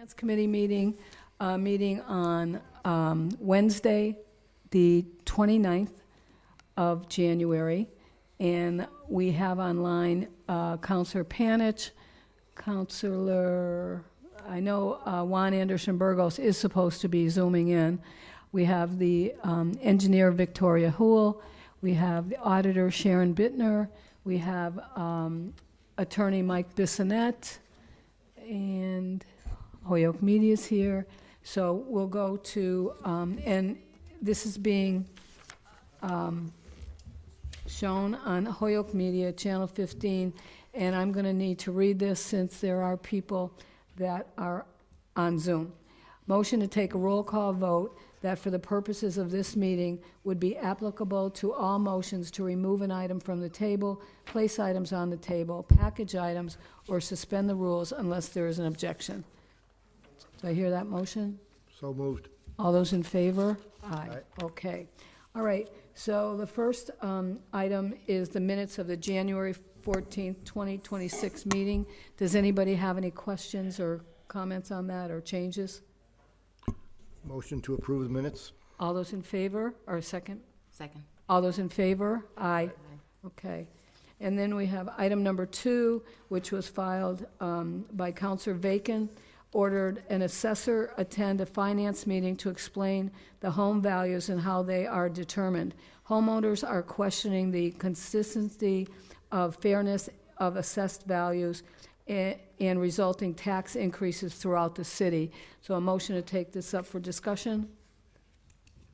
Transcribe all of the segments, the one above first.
Finance Committee meeting on Wednesday, the 29th of January. And we have online Counselor Panich, Counselor, I know Juan Anderson Burgos is supposed to be Zooming in. We have the engineer Victoria Houle. We have the auditor Sharon Bittner. We have attorney Mike Bissonette. And Holyoke Media is here. So we'll go to, and this is being shown on Holyoke Media, Channel 15, and I'm going to need to read this since there are people that are on Zoom. Motion to take a roll call vote that for the purposes of this meeting would be applicable to all motions to remove an item from the table, place items on the table, package items, or suspend the rules unless there is an objection. Do I hear that motion? So moved. All those in favor? Aye. Aye. Okay. All right, so the first item is the minutes of the January 14th, 2026 meeting. Does anybody have any questions or comments on that or changes? Motion to approve the minutes? All those in favor, or second? Second. All those in favor? Aye. Okay. And then we have item number 2, which was filed by Counselor Vacan, ordered an assessor attend a finance meeting to explain the home values and how they are determined. Homeowners are questioning the consistency of fairness of assessed values and resulting tax increases throughout the city. So a motion to take this up for discussion.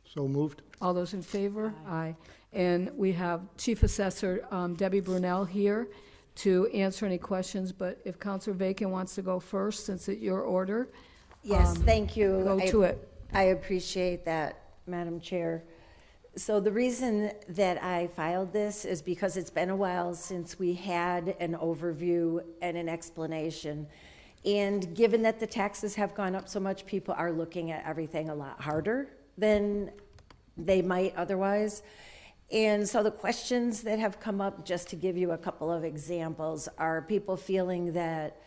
So moved. All those in favor? Aye. And we have Chief Assessor Debbie Brunel here to answer any questions, but if Counselor Vacan wants to go first, since it's your order, Yes, thank you. go to it. I appreciate that, Madam Chair. So the reason that I filed this is because it's been a while since we had an overview and an explanation. And given that the taxes have gone up so much, people are looking at everything a lot harder than they might otherwise. And so the questions that have come up, just to give you a couple of examples, are people feeling that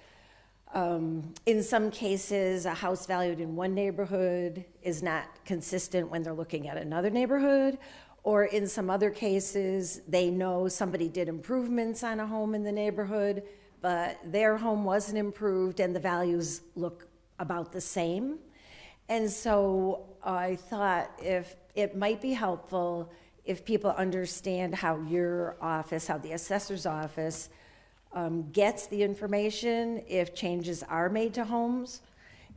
in some cases, a house valued in one neighborhood is not consistent when they're looking at another neighborhood, or in some other cases, they know somebody did improvements on a home in the neighborhood, but their home wasn't improved and the values look about the same. And so I thought if it might be helpful if people understand how your office, how the assessor's office gets the information if changes are made to homes,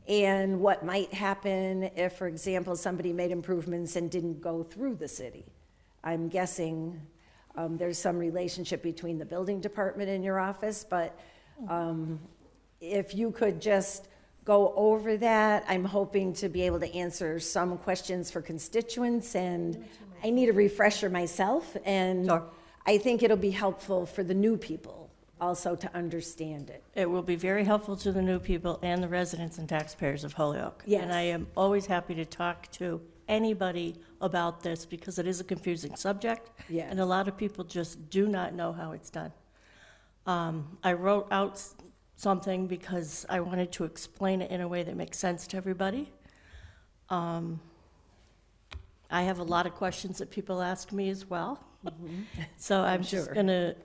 and what might happen if, for example, somebody made improvements and didn't go through the city. I'm guessing there's some relationship between the building department and your office, but if you could just go over that, I'm hoping to be able to answer some questions for constituents, and I need a refresher myself, and Sure. I think it'll be helpful for the new people also to understand it. It will be very helpful to the new people and the residents and taxpayers of Holyoke. Yes. And I am always happy to talk to anybody about this because it is a confusing subject. Yes. And a lot of people just do not know how it's done. I wrote out something because I wanted to explain it in a way that makes sense to everybody. I have a lot of questions that people ask me as well. So I'm just sure. going to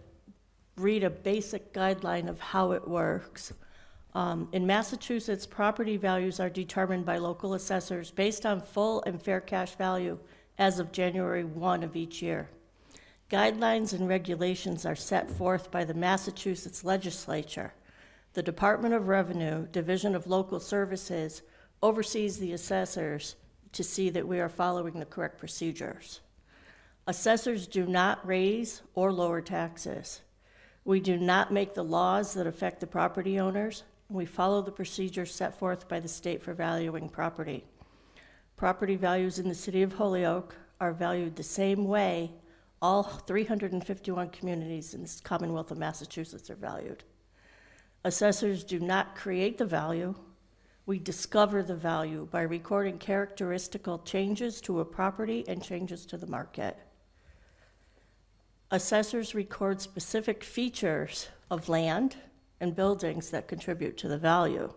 read a basic guideline of how it works. In Massachusetts, property values are determined by local assessors based on full and fair cash value as of January 1 of each year. Guidelines and regulations are set forth by the Massachusetts legislature. The Department of Revenue, Division of Local Services, oversees the assessors to see that we are following the correct procedures. Assessors do not raise or lower taxes. We do not make the laws that affect the property owners. We follow the procedures set forth by the state for valuing property. Property values in the city of Holyoke are valued the same way all 351 communities in this Commonwealth of Massachusetts are valued. Assessors do not create the value. We discover the value by recording characteristical changes to a property and changes to the market. Assessors record specific features of land and buildings that contribute to the value.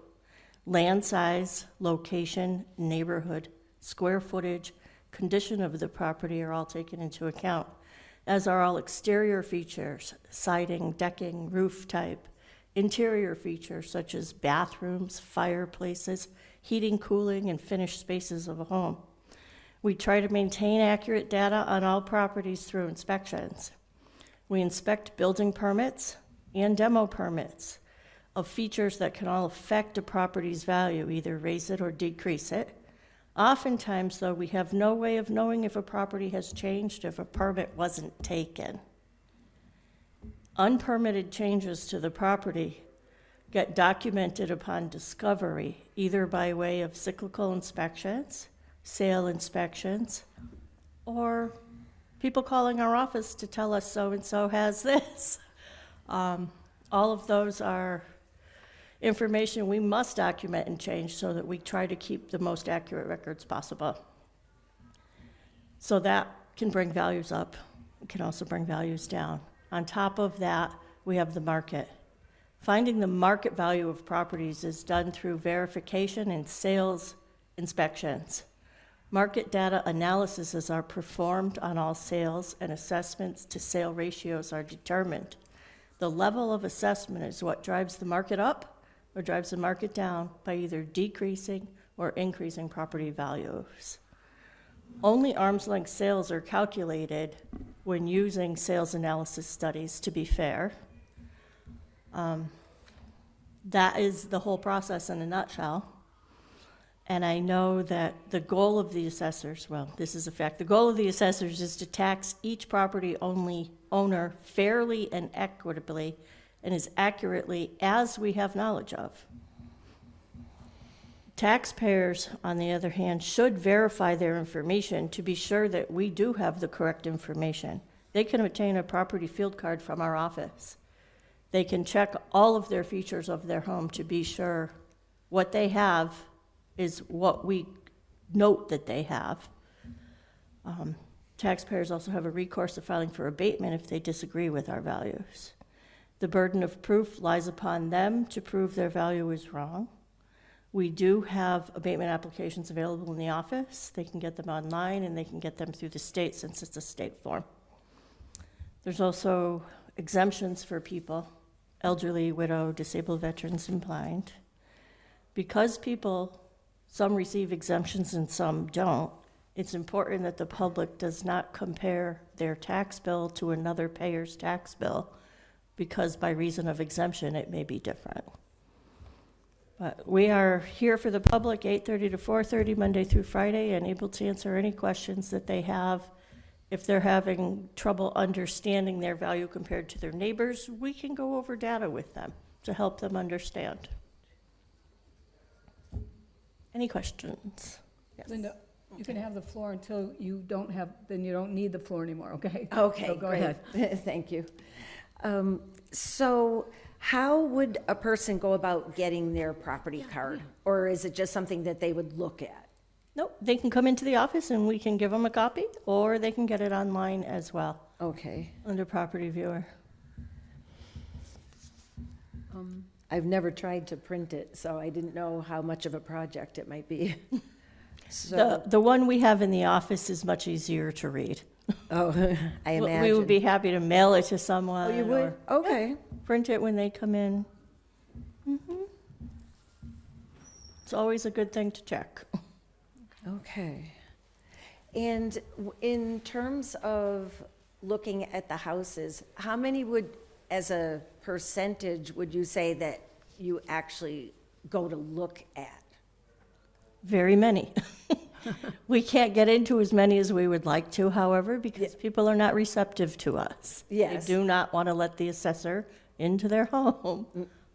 land size, location, neighborhood, square footage, condition of the property are all taken into account, as are all exterior features, siding, decking, roof type, interior features such as bathrooms, fireplaces, heating, cooling, and finished spaces of a home. We try to maintain accurate data on all properties through inspections. We inspect building permits and demo permits of features that can all affect a property's value, either raise it or decrease it. Oftentimes, though, we have no way of knowing if a property has changed if a permit wasn't taken. Unpermitted changes to the property get documented upon discovery, either by way of cyclical inspections, sale inspections, or people calling our office to tell us so-and-so has this. All of those are information we must document and change so that we try to keep the most accurate records possible. So that can bring values up. It can also bring values down. On top of that, we have the market. Finding the market value of properties is done through verification and sales inspections. Market data analyses are performed on all sales, and assessments to sale ratios are determined. The level of assessment is what drives the market up or drives the market down by either decreasing or increasing property values. Only arm's length sales are calculated when using sales analysis studies, to be fair. That is the whole process in a nutshell. And I know that the goal of the assessors, well, this is a fact, the goal of the assessors is to tax each property owner fairly and equitably and as accurately as we have knowledge of. Taxpayers, on the other hand, should verify their information to be sure that we do have the correct information. They can obtain a property field card from our office. They can check all of their features of their home to be sure what they have is what we note that they have. Taxpayers also have a recourse of filing for abatement if they disagree with our values. The burden of proof lies upon them to prove their value is wrong. We do have abatement applications available in the office. They can get them online, and they can get them through the state since it's a state form. There's also exemptions for people, elderly, widow, disabled veterans, and blind. Because some receive exemptions and some don't, it's important that the public does not compare their tax bill to another payer's tax bill, because by reason of exemption, it may be different. But we are here for the public, 8:30 to 4:30, Monday through Friday, and able to answer any questions that they have. If they're having trouble understanding their value compared to their neighbors, we can go over data with them to help them understand. Any questions? Yes. Linda, you can have the floor until you don't have, then you don't need the floor anymore, okay? Okay, So go great. ahead. Thank you. So how would a person go about getting their property card? Or is it just something that they would look at? Nope, they can come into the office and we can give them a copy, or they can get it online as well, Okay. under Property Viewer. I've never tried to print it, so I didn't know how much of a project it might be. So, The one we have in the office is much easier to read. oh, I imagine. We would be happy to mail it to someone. Oh, you would? or Okay. Print it when they come in. It's always a good thing to check. Okay. And in terms of looking at the houses, how many would, as a percentage, would you say that you actually go to look at? Very many. We can't get into as many as we would like to, however, because people are not receptive to us. Yes. They do not want to let the assessor into their home.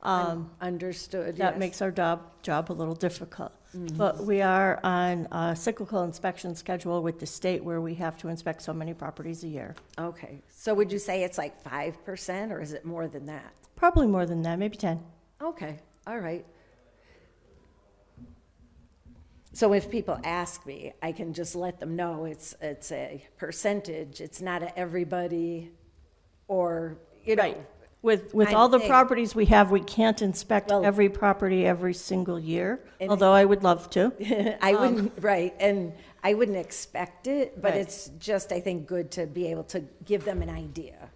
Understood, That yes. makes our job a little difficult. But we are on a cyclical inspection schedule with the state where we have to inspect so many properties a year. Okay. So would you say it's like 5%, or is it more than that? Probably more than that, maybe 10. Okay, all right. So if people ask me, I can just let them know it's a percentage, it's not a everybody, or, you know. Right. With I'm all the saying- properties we have, we can't inspect Well- every property every single year, And- although I would love to. I wouldn't, right, and I wouldn't expect it, but Right. it's just, I think, good to be able to give them an idea.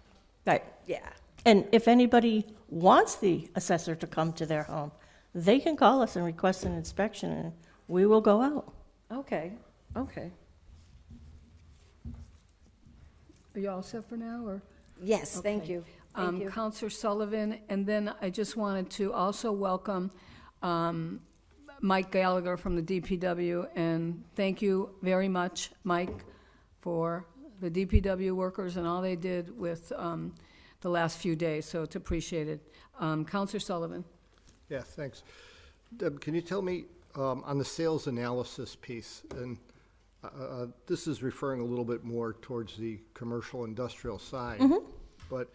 Right. Yeah. And if anybody wants the assessor to come to their home, they can call us and request an inspection, and we will go out. Okay, okay. Are you all set for now, or? Yes, thank Okay. you. Thank you. Counselor Sullivan, and then I just wanted to also welcome Mike Gallagher from the DPW, and thank you very much, Mike, for the DPW workers and all they did with the last few days, so it's appreciated. Counselor Sullivan? Yeah, thanks. Deb, can you tell me, on the sales analysis piece, and this is referring a little bit more towards the commercial industrial side, but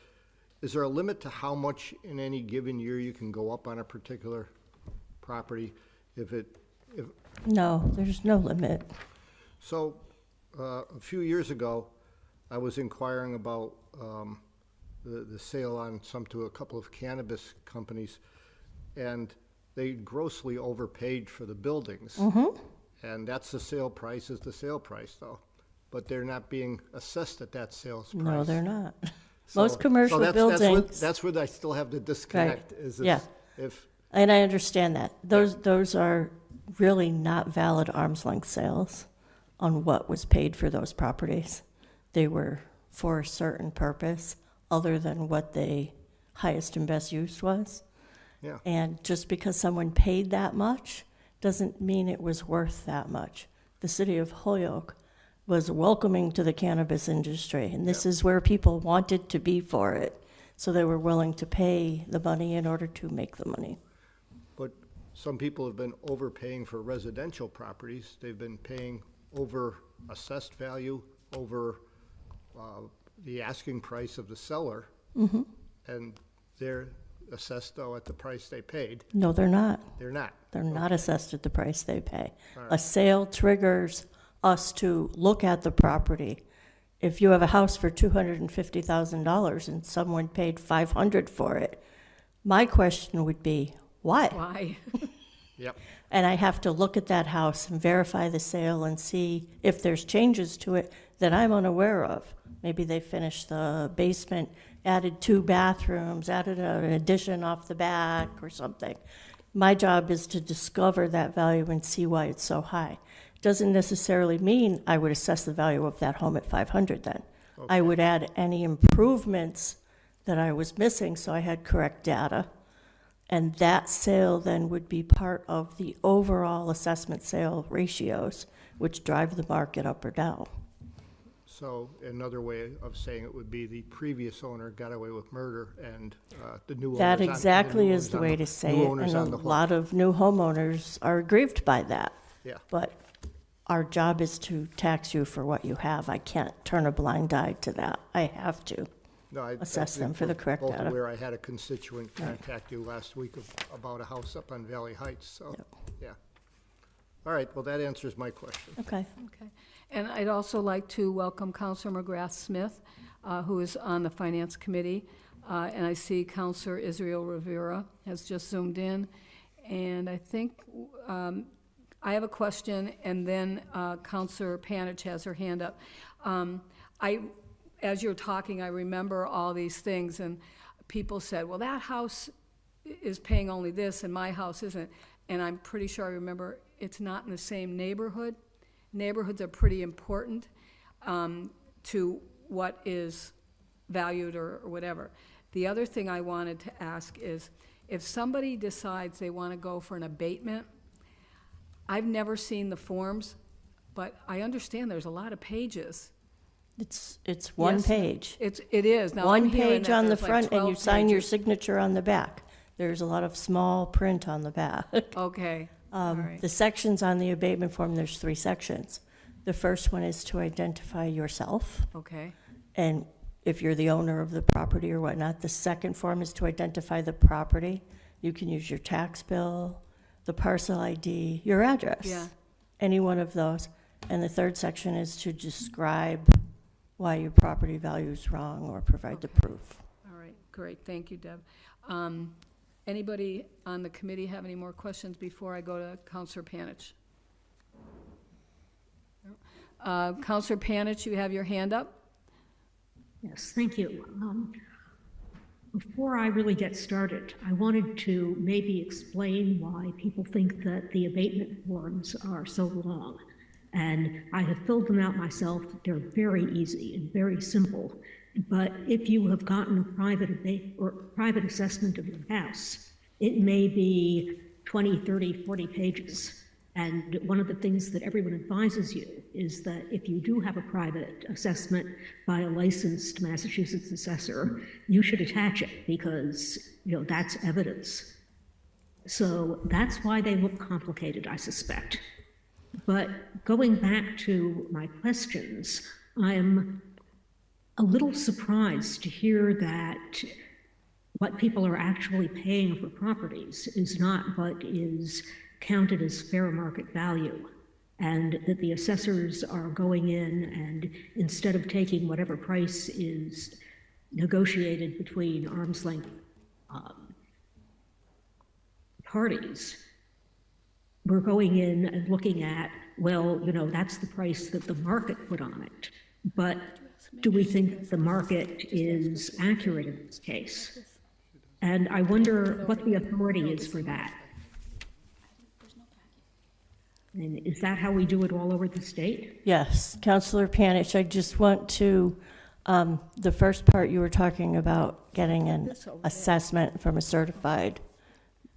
is there a limit to how much in any given year you can go up on a particular property? If No, there's no limit. So, a few years ago, I was inquiring about the sale on to a couple of cannabis companies, and they grossly overpaid for the buildings. And that's the sale price, is the sale price, though. But they're not being assessed at that sales price. No, they're not. So- Most commercial so buildings. That's where I still have the disconnect, is Yeah. if, And I understand that. Those are really not valid arm's length sales on what was paid for those properties. They were for a certain purpose other than what the highest and best use was. yeah. And just because someone paid that much doesn't mean it was worth that much. The city of Holyoke was welcoming to the cannabis industry, and this is where people wanted to be for it. So they were willing to pay the money in order to make the money. But some people have been overpaying for residential properties. They've been paying over assessed value, over the asking price of the seller. And they're assessed, though, at the price they paid. No, they're not. They're not. They're not assessed at the price they pay. A sale triggers us to look at the property. If you have a house for $250,000 and someone paid $500 for it, my question would be, why? Why? Yep. And I have to look at that house and verify the sale and see if there's changes to it that I'm unaware of. Maybe they finished the basement, added 2 bathrooms, added an addition off the back or something. My job is to discover that value and see why it's so high. Doesn't necessarily mean I would assess the value of that home at 500 then. I would add any improvements that I was missing so I had correct data. And that sale then would be part of the overall assessment sale ratios, which drive the market up or down. So another way of saying it would be the previous owner got away with murder, and the new owner's That on- the exactly new is the owner's on way the- to say new it, owner's and a on the hook. lot of new homeowners are aggrieved by that. Yeah. But our job is to tax you for what you have. I can't turn a blind eye to that. I have to. No, I assess think them for the we're correct both data. aware I had a constituent contact you last week about a house up on Valley Heights, so, yeah. All right, well, that answers my question. Okay. Okay. And I'd also like to welcome Counselor McGrath Smith, who is on the Finance Committee. And I see Counselor Israel Rivera has just zoomed in. And I think I have a question, and then Counselor Panich has her hand up. As you're talking, I remember all these things, and people said, well, that house is paying only this, and my house isn't. And I'm pretty sure I remember it's not in the same neighborhood. Neighborhoods are pretty important to what is valued or whatever. The other thing I wanted to ask is, if somebody decides they want to go for an abatement, I've never seen the forms, but I understand there's a lot of pages. It's one Yes, page. It is. Now, I'm One hearing page that on the there's like front, and you 12 sign your pages. signature on the back. There's a lot of small print on the back. Okay, all right. The sections on the abatement form, there's 3 sections. The first one is to identify yourself, Okay, and if you're the owner of the property or whatnot. The second form is to identify the property. You can use your tax bill, the parcel ID, your address. Yeah. Any one of those. And the third section is to describe why your property value is wrong or provide the proof. all right, Great, thank you, Deb. Anybody on the committee have any more questions before I go to Counselor Panich? Counselor Panich, you have your hand up? Yes, thank you. Before I really get started, I wanted to maybe explain why people think that the abatement forms are so long. And I have filled them out myself. They're very easy and very simple. But if you have gotten a private abate or private assessment of your house, it may be 20, 30, 40 pages. And one of the things that everyone advises you is that if you do have a private assessment by a licensed Massachusetts assessor, you should attach it because, that's evidence. So that's why they look complicated, I suspect. But going back to my questions, I'm a little surprised to hear that what people are actually paying for properties is not what is counted as fair market value, and that the assessors are going in and instead of taking whatever price is negotiated between arm's length parties, we're going in and looking at, well, that's the price that the market put on it. But do we think the market is accurate in this case? And I wonder what the authority is for that. And is that how we do it all over the state? Yes, Counselor Panich, I just want to, the first part you were talking about getting an assessment from a certified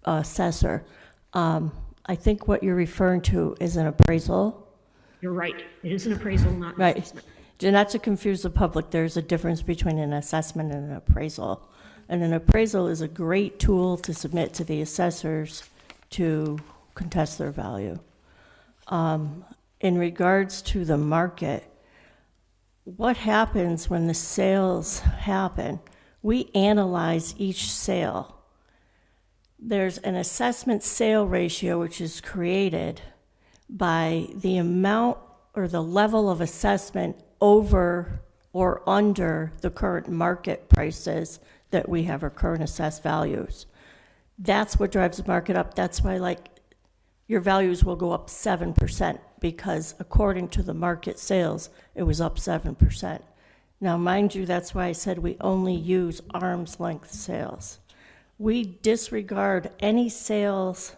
assessor. I think what you're referring to is an appraisal. You're right. It is an appraisal, not an Right. assessment. And not to confuse the public, there's a difference between an assessment and an appraisal. And an appraisal is a great tool to submit to the assessors to contest their value. In regards to the market, what happens when the sales happen? We analyze each sale. There's an assessment sale ratio which is created by the amount or the level of assessment over or under the current market prices that we have our current assessed values. That's what drives the market up. That's why, your values will go up 7% because according to the market sales, it was up 7%. Now, mind you, that's why I said we only use arm's length sales. We disregard any sales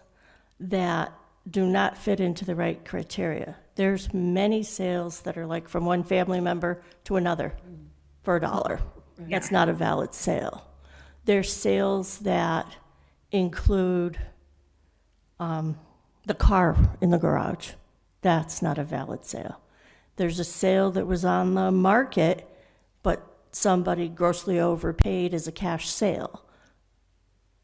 that do not fit into the right criteria. There's many sales that are from one family member to another for $1. That's not a valid sale. There's sales that include the car in the garage. That's not a valid sale. There's a sale that was on the market, but somebody grossly overpaid as a cash sale.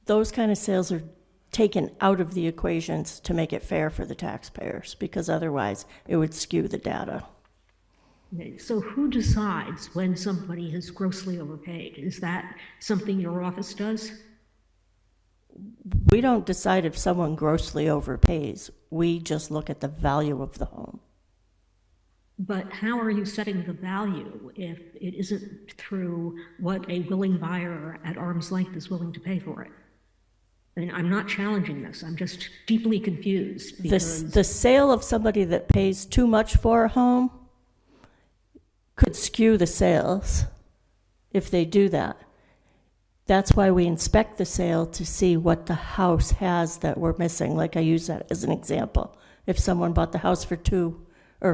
Those kind of sales are taken out of the equations to make it fair for the taxpayers, because otherwise it would skew the data. Okay, so who decides when somebody has grossly overpaid? Is that something your office does? We don't decide if someone grossly overpays. We just look at the value of the home. But how are you setting the value if it isn't through what a willing buyer at arm's length is willing to pay for it? And I'm not challenging this. I'm just deeply confused because The sale of somebody that pays too much for a home could skew the sales if they do that. That's why we inspect the sale to see what the house has that we're missing. Like I use that as an example. If someone bought the house for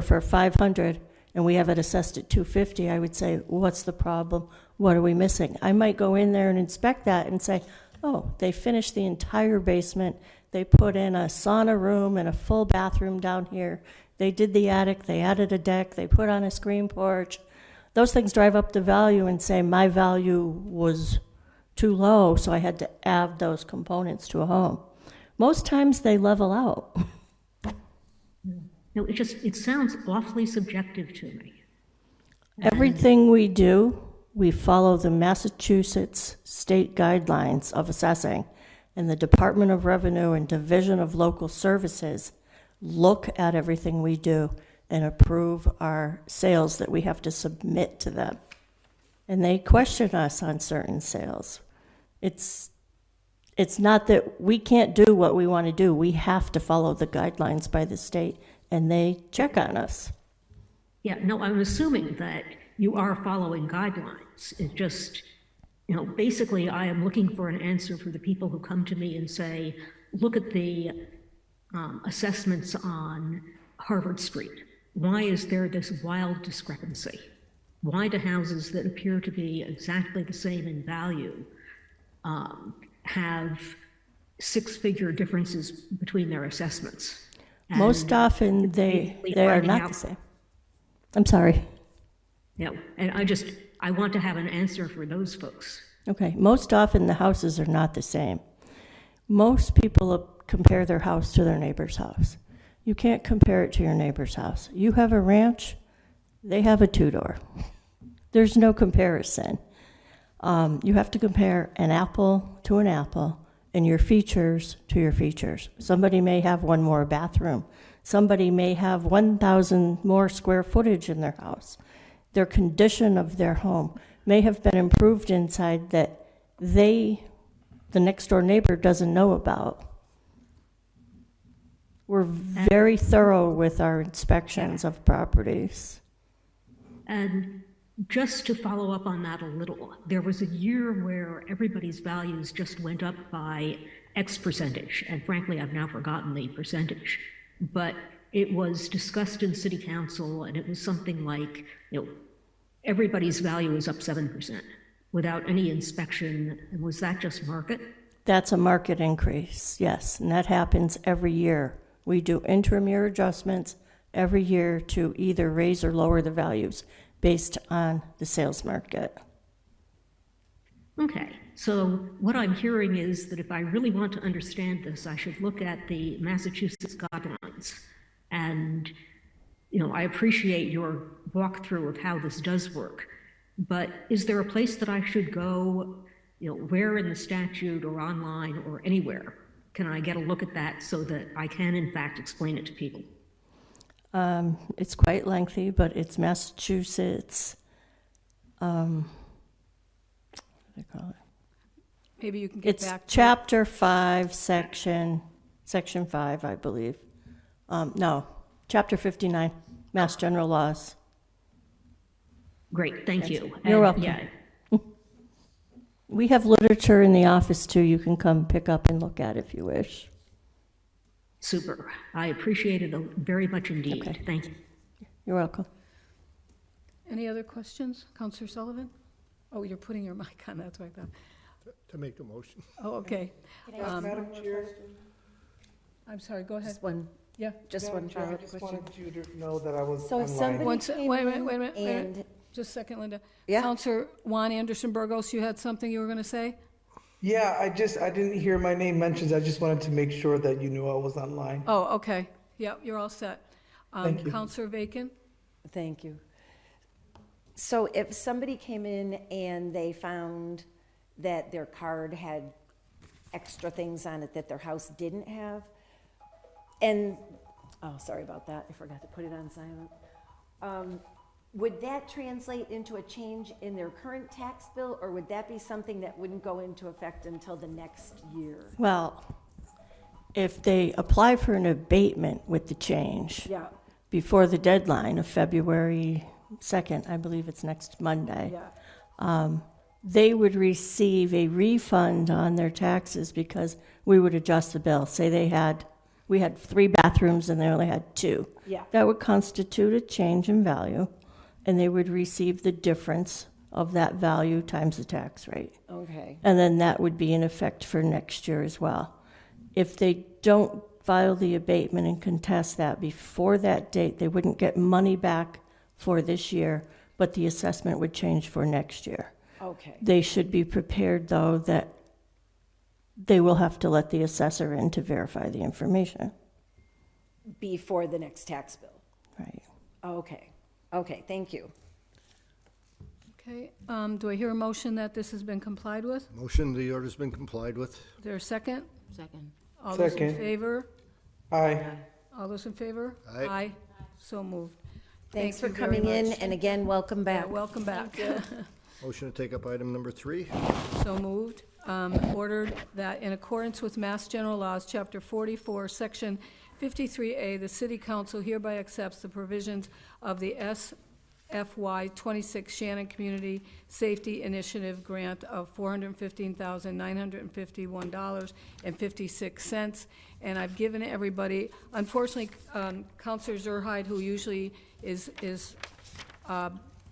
for 500 and we have it assessed at 250, I would say, what's the problem? What are we missing? I might go in there and inspect that and say, oh, they finished the entire basement. They put in a sauna room and a full bathroom down here. They did the attic. They added a deck. They put on a screen porch. Those things drive up the value and say my value was too low, so I had to add those components to a home. Most times they level out. no, it sounds awfully subjective to me. Everything we do, we follow the Massachusetts state guidelines of assessing, and the Department of Revenue and Division of Local Services look at everything we do and approve our sales that we have to submit to them. And they question us on certain sales. It's not that we can't do what we want to do. We have to follow the guidelines by the state, and they check on us. Yeah, no, I'm assuming that you are following guidelines. It just, basically, I am looking for an answer for the people who come to me and say, look at the assessments on Harvard Street. Why is there this wild discrepancy? Why do houses that appear to be exactly the same in value have six-figure differences between their assessments? Most often, they are finding not out- the same. I'm sorry. And I want to have an answer for those folks. Okay, most often the houses are not the same. Most people compare their house to their neighbor's house. You can't compare it to your neighbor's house. You have a ranch, they have a two-door. There's no comparison. You have to compare an apple to an apple and your features to your features. Somebody may have one more bathroom. Somebody may have 1,000 more square footage in their house. Their condition of their home may have been improved inside that the next door neighbor doesn't know about. We're very thorough with our inspections of properties. And just to follow up on that a little, there was a year where everybody's values just went up by X percentage. And frankly, I've now forgotten the percentage. But it was discussed in city council, and it was something like, everybody's value is up 7% without any inspection. And was that just market? That's a market increase, yes, and that happens every year. We do interim year adjustments every year to either raise or lower the values based on the sales market. Okay, so what I'm hearing is that if I really want to understand this, I should look at the Massachusetts guidelines. And, I appreciate your walkthrough of how this does work, but is there a place that I should go, where in the statute or online or anywhere can I get a look at that so that I can in fact explain it to people? It's quite lengthy, but it's Massachusetts, what do they call it? Maybe you can get It's back to. Chapter 5, Section 5, I believe. No, Chapter 59, Mass General Laws. Great, thank you. You're And, welcome. Yeah, We have literature in the office too. You can come pick up and look at if you wish. super. I appreciate it very much indeed. Okay. Thank you. You're welcome. Any other questions? Counselor Sullivan? Oh, you're putting your mic on, that's what I thought. To make a motion. Oh, okay. Madam Chair, I'm sorry, go ahead. Just one, Yeah. just Madam one Chair, I follow-up just question. wanted you to know that I was So if online. somebody One se- came wait a minute, in wait a minute, wait a minute. and, Just a second, Linda. Yeah. Counselor Juan Anderson Burgos, you had something you were going to say? Yeah, I didn't hear my name mentioned. I just wanted to make sure that you knew I was online. Oh, okay. Yep, you're all set. Thank you. Counselor Bacon? thank you. So if somebody came in and they found that their card had extra things on it that their house didn't have, and, oh, sorry about that, I forgot to put it on silent. Would that translate into a change in their current tax bill, or would that be something that wouldn't go into effect until the next year? Well, if they apply for an abatement with the change Yeah, before the deadline of February 2nd, I believe it's next Monday, yeah. they would receive a refund on their taxes because we would adjust the bill. Say we had 3 bathrooms and they only had 2. Yeah. That would constitute a change in value, and they would receive the difference of that value times the tax rate. Okay, And then that would be in effect for next year as well. If they don't file the abatement and contest that before that date, they wouldn't get money back for this year, but the assessment would change for next year. okay, They should be prepared, though, that they will have to let the assessor in to verify the information. before the next tax bill. Right. Okay, okay, thank you. Okay, do I hear a motion that this has been complied with? Motion, the order's been complied with. Is there a second? Second. All those in Second. favor? Aye. All those in favor? Aye. So moved. Thanks Thank for you very coming in, much. and again, welcome Yeah, back. welcome back. Motion to take up item number 3. So moved. Ordered that in accordance with Mass General Laws, Chapter 44, Section 53A, the City Council hereby accepts the provisions of the SFY 26 Shannon Community Safety Initiative Grant of $415,951.56. And I've given everybody, unfortunately, Counselor Zerhide, who usually is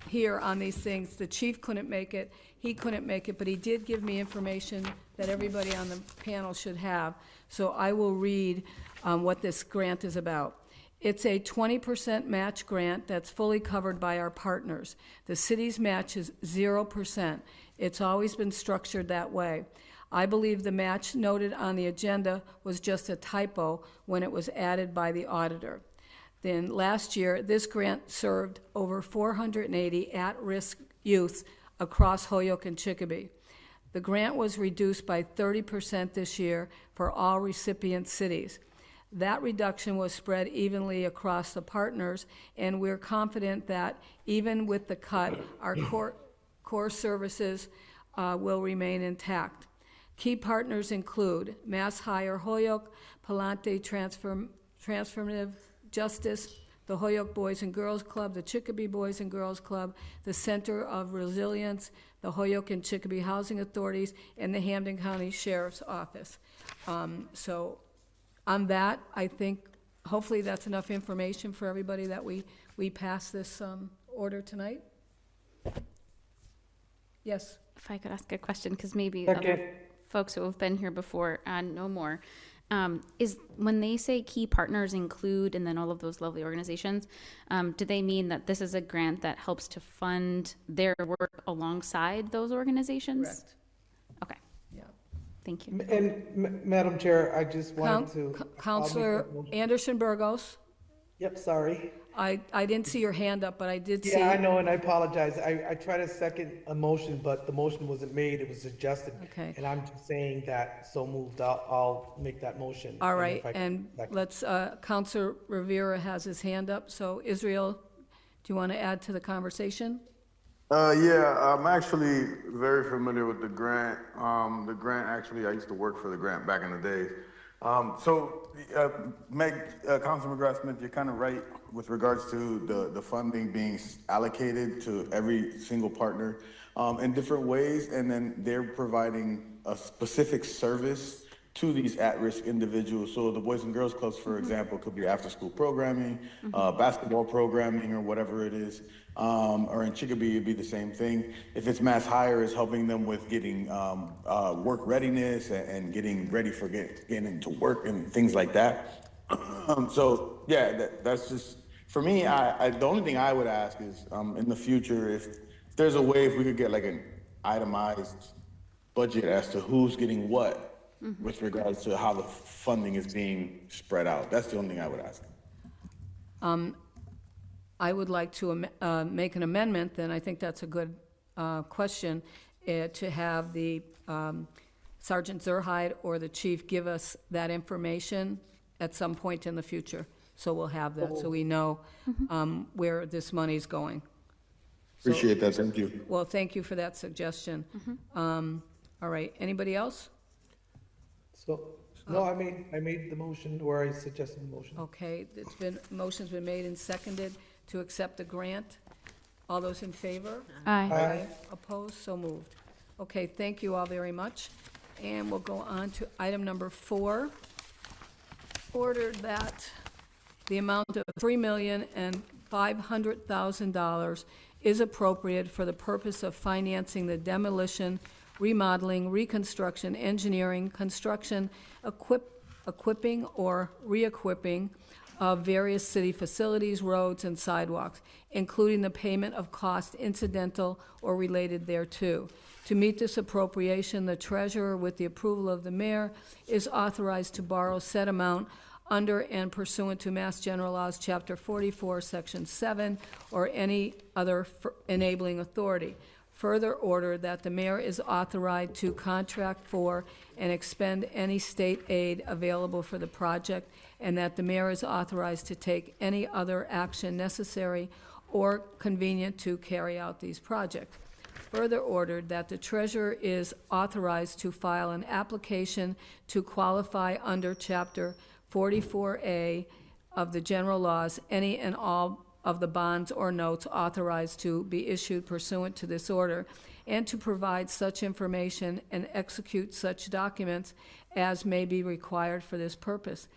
here on these things, the chief couldn't make it, he couldn't make it, but he did give me information that everybody on the panel should have. So I will read what this grant is about. It's a 20% match grant that's fully covered by our partners. The city's match is 0%. It's always been structured that way. I believe the match noted on the agenda was just a typo when it was added by the auditor. Then last year, this grant served over 480 at-risk youths across Holyoke and Chicopee. The grant was reduced by 30% this year for all recipient cities. That reduction was spread evenly across the partners, and we're confident that even with the cut, our core services will remain intact. Key partners include Mass Hire Holyoke, Palante Transformative Justice, the Holyoke Boys and Girls Club, the Chicopee Boys and Girls Club, the Center of Resilience, the Holyoke and Chicopee Housing Authorities, and the Hampden County Sheriff's Office. So on that, I think hopefully that's enough information for everybody that we pass this order tonight. Yes? If I could ask a question, because maybe Okay. other folks who have been here before know more. Is when they say key partners include and then all of those lovely organizations, do they mean that this is a grant that helps to fund their work alongside those organizations? Correct. Okay, Yeah. thank you. And Madam Chair, I just wanted to. I'll make Counselor that motion. Anderson Burgos, Yep, sorry. I didn't see your hand up, but I did see. Yeah, I know, and I apologize. I tried to second a motion, but the motion wasn't made, it was suggested. Okay. And I'm just saying that, so moved, I'll make that motion. All And right, if I- and second. let's, Counselor Rivera has his hand up, so Israel, do you want to add to the conversation? Yeah, I'm actually very familiar with the grant. The grant, actually, I used to work for the grant back in the day. Councilman McGrath-Smith, you're kind of right with regards to the funding being allocated to every single partner in different ways, and then they're providing a specific service to these at-risk individuals. So the Boys and Girls Clubs, for example, could be after-school programming, basketball programming, or whatever it is. Or in Chicopee, it'd be the same thing. If it's Mass Hire, is helping them with getting work readiness and getting ready for getting into work and things like that. So yeah, that's just, for me, the only thing I would ask is in the future, if there's a way, if we could get like an itemized budget as to who's getting what with regards to how the funding is being spread out. That's the only thing I would ask. I would like to make an amendment, then I think that's a good question, to have the Sergeant Zerhide or the chief give us that information at some point in the future. So we'll have that, so we know where this money's going. Appreciate that, thank you. Well, thank you for that suggestion. All right, anybody else? So, no, I made the motion, or I suggested the motion. Okay, motion's been made and seconded to accept the grant. All those in favor? Aye. Aye. Opposed? So moved. Okay, thank you all very much. And we'll go on to item number 4. Ordered that the amount of $3,500,000 is appropriate for the purpose of financing the demolition, remodeling, reconstruction, engineering, construction, equipping or re-equipping of various city facilities, roads, and sidewalks, including the payment of costs incidental or related thereto. To meet this appropriation, the treasurer, with the approval of the mayor, is authorized to borrow said amount under and pursuant to Mass General Laws, Chapter 44, Section 7, or any other enabling authority. Further order that the mayor is authorized to contract for and expend any state aid available for the project, and that the mayor is authorized to take any other action necessary or convenient to carry out these projects. Further ordered that the treasurer is authorized to file an application to qualify under Chapter 44A of the general laws, any and all of the bonds or notes authorized to be issued pursuant to this order, and to provide such information and execute such documents as may be required for this purpose.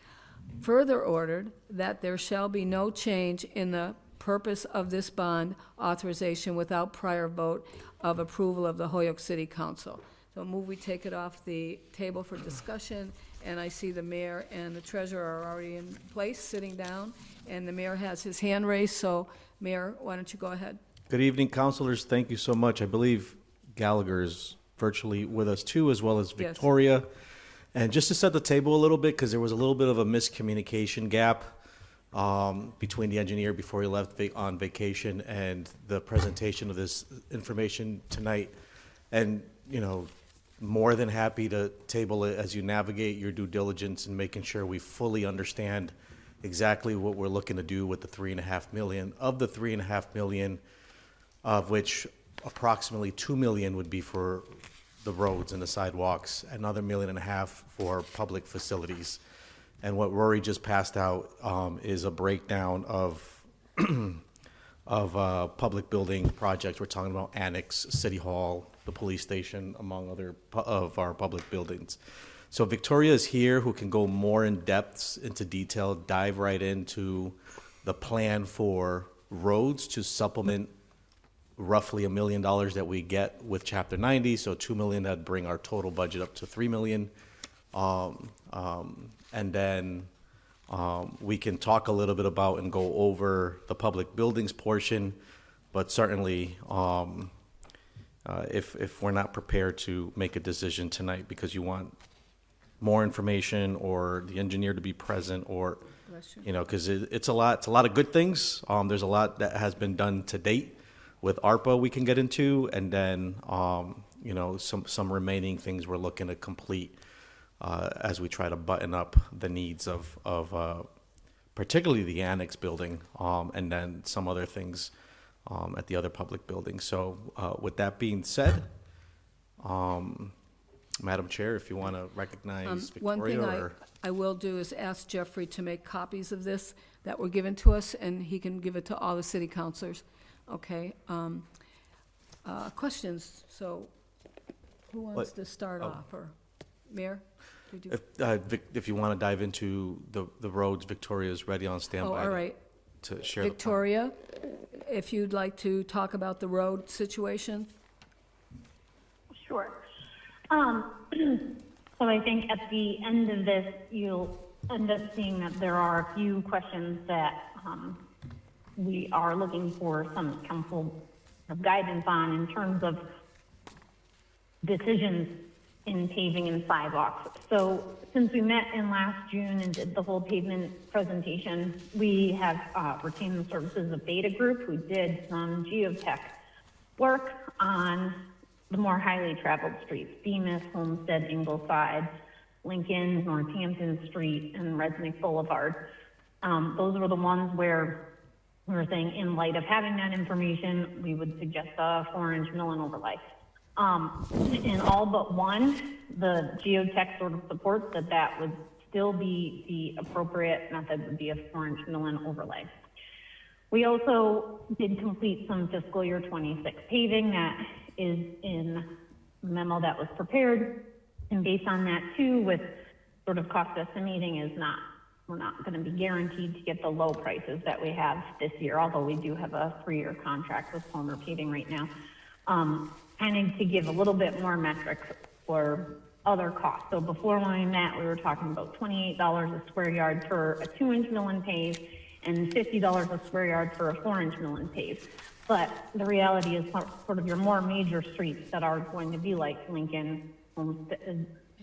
Further ordered that there shall be no change in the purpose of this bond authorization without prior vote of approval of the Holyoke City Council. So move we take it off the table for discussion, and I see the mayor and the treasurer are already in place, sitting down, and the mayor has his hand raised, so Mayor, why don't you go ahead? Good evening, councilors. Thank you so much. I believe Gallagher is virtually with us too, as well as Yes. Victoria. And just to set the table a little bit, because there was a little bit of a miscommunication gap between the engineer before he left on vacation and the presentation of this information tonight. And, you know, more than happy to table it as you navigate your due diligence and making sure we fully understand exactly what we're looking to do with the 3.5 million. Of the 3.5 million, of which approximately 2 million would be for the roads and the sidewalks, another 1.5 million for public facilities. And what Rory just passed out is a breakdown of public building projects. We're talking about Annex, City Hall, the police station, among other of our public buildings. So Victoria is here, who can go more in depth into detail, dive right into the plan for roads to supplement roughly $1 million that we get with Chapter 90. So 2 million, that'd bring our total budget up to 3 million. And then we can talk a little bit about and go over the public buildings portion, but certainly if we're not prepared to make a decision tonight because you want more information or the engineer to be present, or, you know, because it's a lot of good things. There's a lot that has been done to date with ARPA we can get into, and then, you know, some remaining things we're looking to complete as we try to button up the needs of particularly the annex building, and then some other things at the other public buildings. So with that being said, Madam Chair, if you want to recognize One thing Victoria, I will do is ask Jeffrey to make copies of this that were given to us, and he can give it to all the city councilors. Okay? Questions? So who wants to start off, or Mayor? Did you- if you want to dive into the roads, Victoria is ready on Oh, standby all right. to share. The plan. Victoria, if you'd like to talk about the road situation? Sure. So I think at the end of this, you'll end up seeing that there are a few questions that we are looking for some council guidance on in terms of decisions in paving and sidewalks. So since we met in last June and did the whole pavement presentation, we have retained the services of Beta Group, who did some geotech work on the more highly traveled streets: Bemis, Homestead, Ingleside, Lincoln, Northampton Street, and Resnick Boulevard. Those were the ones where we were saying, in light of having that information, we would suggest a 4-inch mill and overlay. In all but one, the geotech sort of supports that would still be the appropriate method, would be a 4-inch mill and overlay. We also did complete some fiscal year 26 paving that is in the memo that was prepared. And based on that too, with sort of cost estimating we're not going to be guaranteed to get the low prices that we have this year, although we do have a 3-year contract with Palmer Paving right now. Kind of to give a little bit more metrics for other costs. So before when we met, we were talking about $28 a square yard for a 2-inch mill and pave, and $50 a square yard for a 4-inch mill and pave. But the reality is sort of your more major streets that are going to be like Lincoln,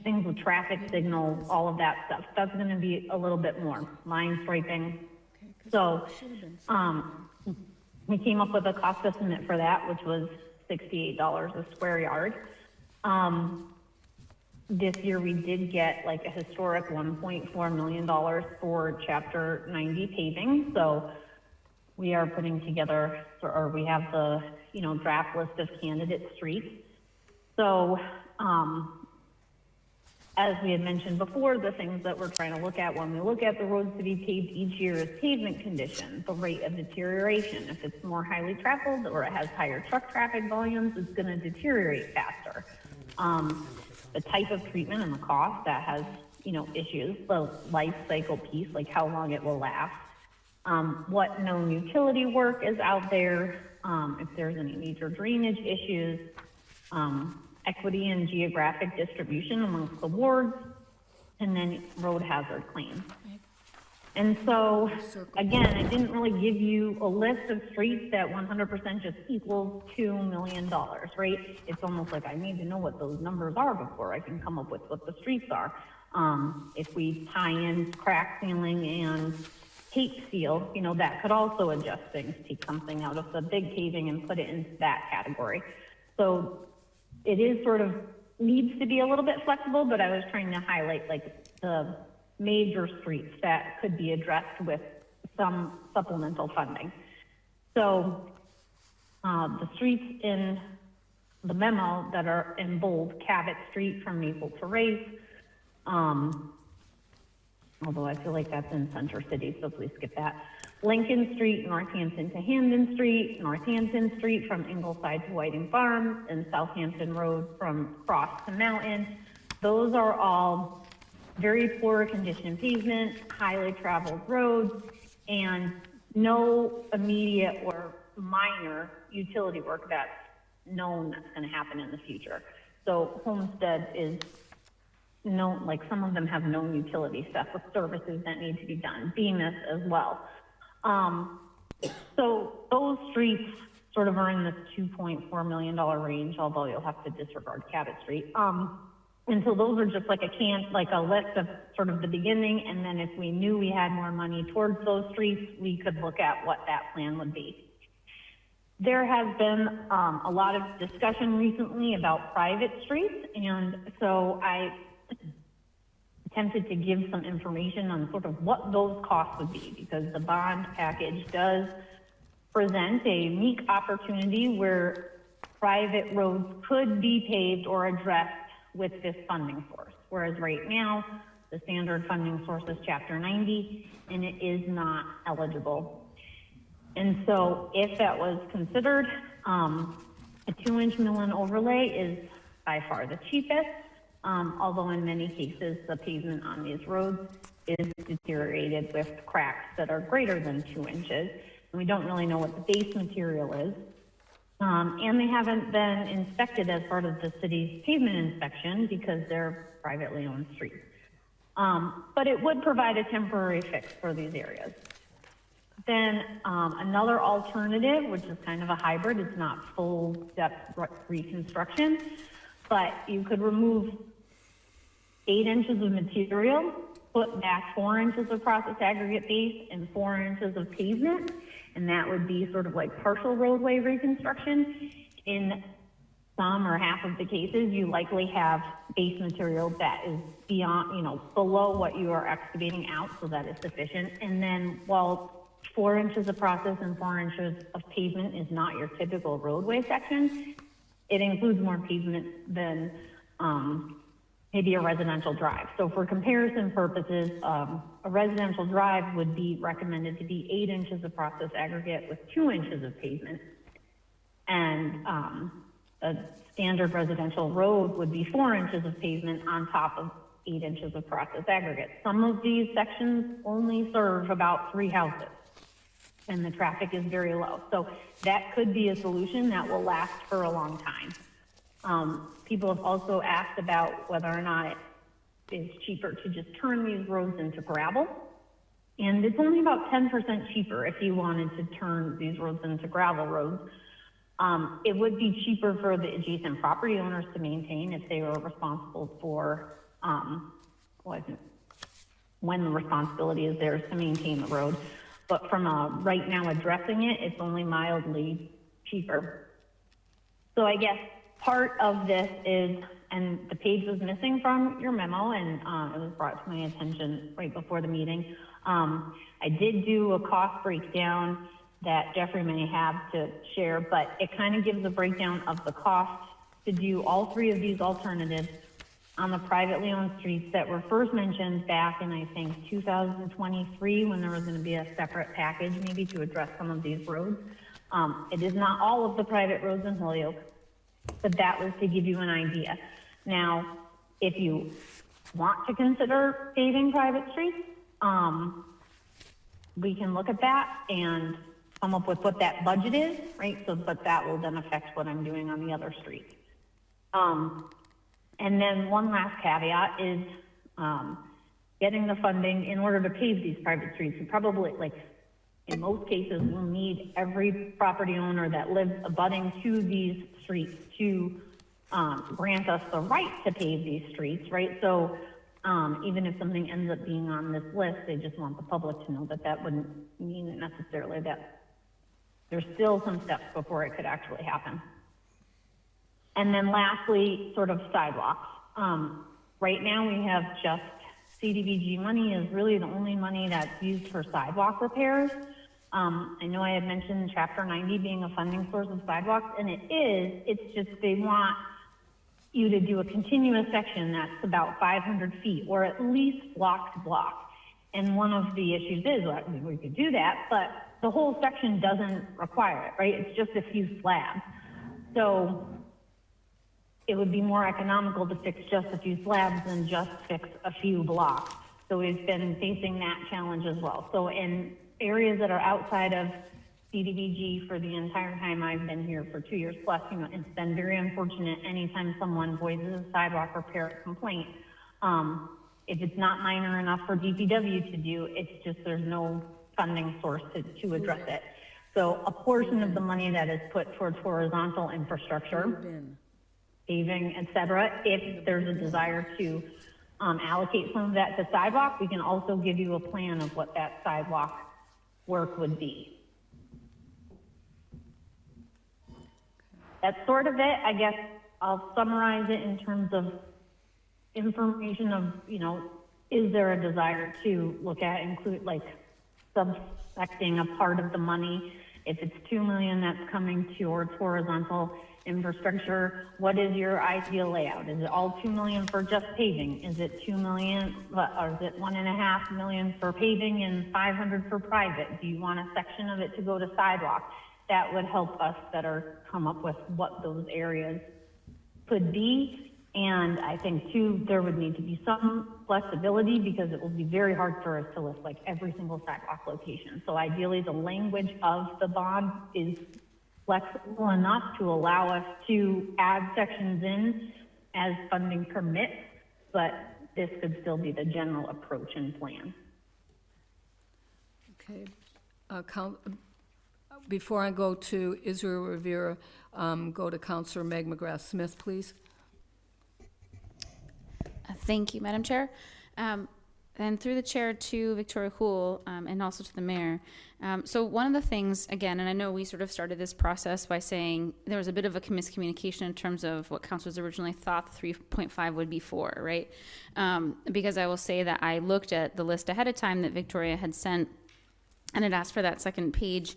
things with traffic signals, all of that stuff, that's going to be a little bit more line striping. So we came up with a cost estimate for that, which was $68 a square yard. This year we did get like a historic $1.4 million for Chapter 90 paving. So we are putting together, or we have the, draft list of candidate streets. So, as we had mentioned before, the things that we're trying to look at when we look at the roads to be paved each year is pavement condition, the rate of deterioration. If it's more highly traveled or it has higher truck traffic volumes, it's going to deteriorate faster. The type of treatment and the cost that has, issues, the life cycle piece, like how long it will last, what known utility work is out there, if there's any major drainage issues, equity and geographic distribution amongst the wards, and then road hazard claims. And so, again, I didn't really give you a list of streets that 100% just equals $2 million, right? It's almost like I need to know what those numbers are before I can come up with what the streets are. If we tie in crack sealing and tape seal, that could also adjust things, take something out of the big paving and put it into that category. So it is sort of needs to be a little bit flexible, but I was trying to highlight like the major streets that could be addressed with some supplemental funding. So the streets in the memo that are in bold, Cabot Street from Maple to Race, although I feel like that's in Center City, so please skip that. Lincoln Street, Northampton to Hamden Street, Northampton Street from Ingleside to Whiting Farms, and Southampton Road from Cross to Mountain. Those are all very poor condition pavement, highly traveled roads, and no immediate or minor utility work that's known that's going to happen in the future. So Homestead is known, like some of them have known utility stuff with services that need to be done, Bemis as well. So those streets sort of are in the $2.4 million range, although you'll have to disregard Cabot Street. And so those are just like a list of sort of the beginning, and then if we knew we had more money towards those streets, we could look at what that plan would be. There has been a lot of discussion recently about private streets, and so I attempted to give some information on sort of what those costs would be, because the bond package does present a unique opportunity where private roads could be paved or addressed with this funding source, whereas right now the standard funding source is Chapter 90 and it is not eligible. And so if that was considered, a 2-inch mill and overlay is by far the cheapest, although in many cases the pavement on these roads is deteriorated with cracks that are greater than 2 inches. And we don't really know what the base material is. And they haven't been inspected as part of the city's pavement inspection because they're privately owned streets. But it would provide a temporary fix for these areas. Then another alternative, which is kind of a hybrid, it's not full depth reconstruction, but you could remove 8 inches of material, put back 4 inches of process aggregate base and 4 inches of pavement, and that would be sort of like partial roadway reconstruction. In some or half of the cases, you likely have base material that is beyond, below what you are excavating out, so that is sufficient. And then while 4 inches of process and 4 inches of pavement is not your typical roadway section, it includes more pavement than maybe a residential drive. So for comparison purposes, a residential drive would be recommended to be 8 inches of process aggregate with 2 inches of pavement. And a standard residential road would be 4 inches of pavement on top of 8 inches of process aggregate. Some of these sections only serve about 3 houses, and the traffic is very low. So that could be a solution that will last for a long time. People have also asked about whether or not it's cheaper to just turn these roads into gravel. And it's only about 10% cheaper if you wanted to turn these roads into gravel roads. It would be cheaper for the adjacent property owners to maintain if they were responsible for, when the responsibility is theirs to maintain the road. But from right now addressing it, it's only mildly cheaper. So I guess part of this is, and the page was missing from your memo, and it was brought to my attention right before the meeting. I did do a cost breakdown that Jeffrey may have to share, but it kind of gives a breakdown of the cost to do all three of these alternatives on the privately owned streets that were first mentioned back in, I think, 2023, when there was going to be a separate package maybe to address some of these roads. It is not all of the private roads in Holyoke, but that was to give you an idea. Now, if you want to consider paving private streets, we can look at that and come up with what that budget is, right? So, but that will then affect what I'm doing on the other streets. And then one last caveat is getting the funding in order to pave these private streets. You probably, like, in most cases, we'll need every property owner that lives abutting to these streets to grant us the right to pave these streets, right? So even if something ends up being on this list, they just want the public to know that that wouldn't mean necessarily that there's still some steps before it could actually happen. And then lastly, sort of sidewalks. Right now we have just CDBG money is really the only money that's used for sidewalk repairs. I know I had mentioned Chapter 90 being a funding source of sidewalks, and it is. It's just they want you to do a continuous section that's about 500 feet, or at least block to block. And one of the issues is, well, we could do that, but the whole section doesn't require it, right? It's just a few slabs. So it would be more economical to fix just a few slabs than just fix a few blocks. So we've been facing that challenge as well. So in areas that are outside of CDBG for the entire time I've been here for 2 years plus, you know, it's been very unfortunate anytime someone voices a sidewalk repair complaint. If it's not minor enough for DPW to do, it's just there's no funding source to address it. So a portion of the money that is put towards horizontal infrastructure, paving, et cetera, if there's a desire to allocate some of that to sidewalk, we can also give you a plan of what that sidewalk work would be. That's sort of it. I guess I'll summarize it in terms of information of, you know, is there a desire to look at, include, like, subsecting a part of the money? If it's $2 million that's coming towards horizontal infrastructure, what is your ideal layout? Is it all $2 million for just paving? Is it $2 million, or is it $1.5 million for paving and $500 for private? Do you want a section of it to go to sidewalk? That would help us better come up with what those areas could be. And I think too, there would need to be some flexibility because it will be very hard for us to list like every single sidewalk location. So ideally the language of the bond is flexible enough to allow us to add sections in as funding permits, but this could still be the general approach and plan. Okay. Before I go to Israel Rivera, go to Councilor Meg McGrath Smith, please. Thank you, Madam Chair. And through the chair to Victoria Houle, and also to the mayor. So one of the things, again, and I know we sort of started this process by saying there was a bit of a miscommunication in terms of what councilors originally thought the 3.5 would be for, right? Because I will say that I looked at the list ahead of time that Victoria had sent and had asked for that second page.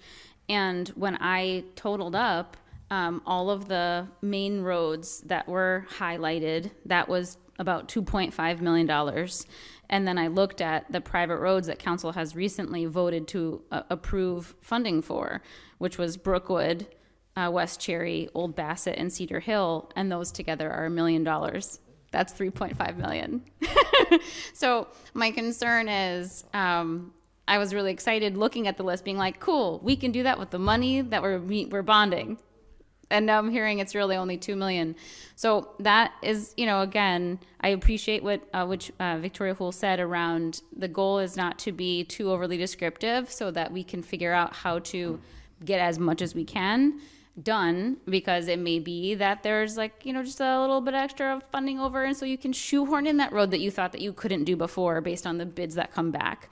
And when I totaled up all of the main roads that were highlighted, that was about $2.5 million. And then I looked at the private roads that council has recently voted to approve funding for, which was Brookwood, West Cherry, Old Bassett, and Cedar Hill, and those together are $1 million. That's $3.5 million. So my concern is, I was really excited looking at the list, being like, cool, we can do that with the money that we're bonding. And now I'm hearing it's really only $2 million. So that is, you know, again, I appreciate what Victoria Houle said around the goal is not to be too overly descriptive so that we can figure out how to get as much as we can done, because it may be that there's like, you know, just a little bit extra of funding over, and so you can shoehorn in that road that you thought that you couldn't do before based on the bids that come back.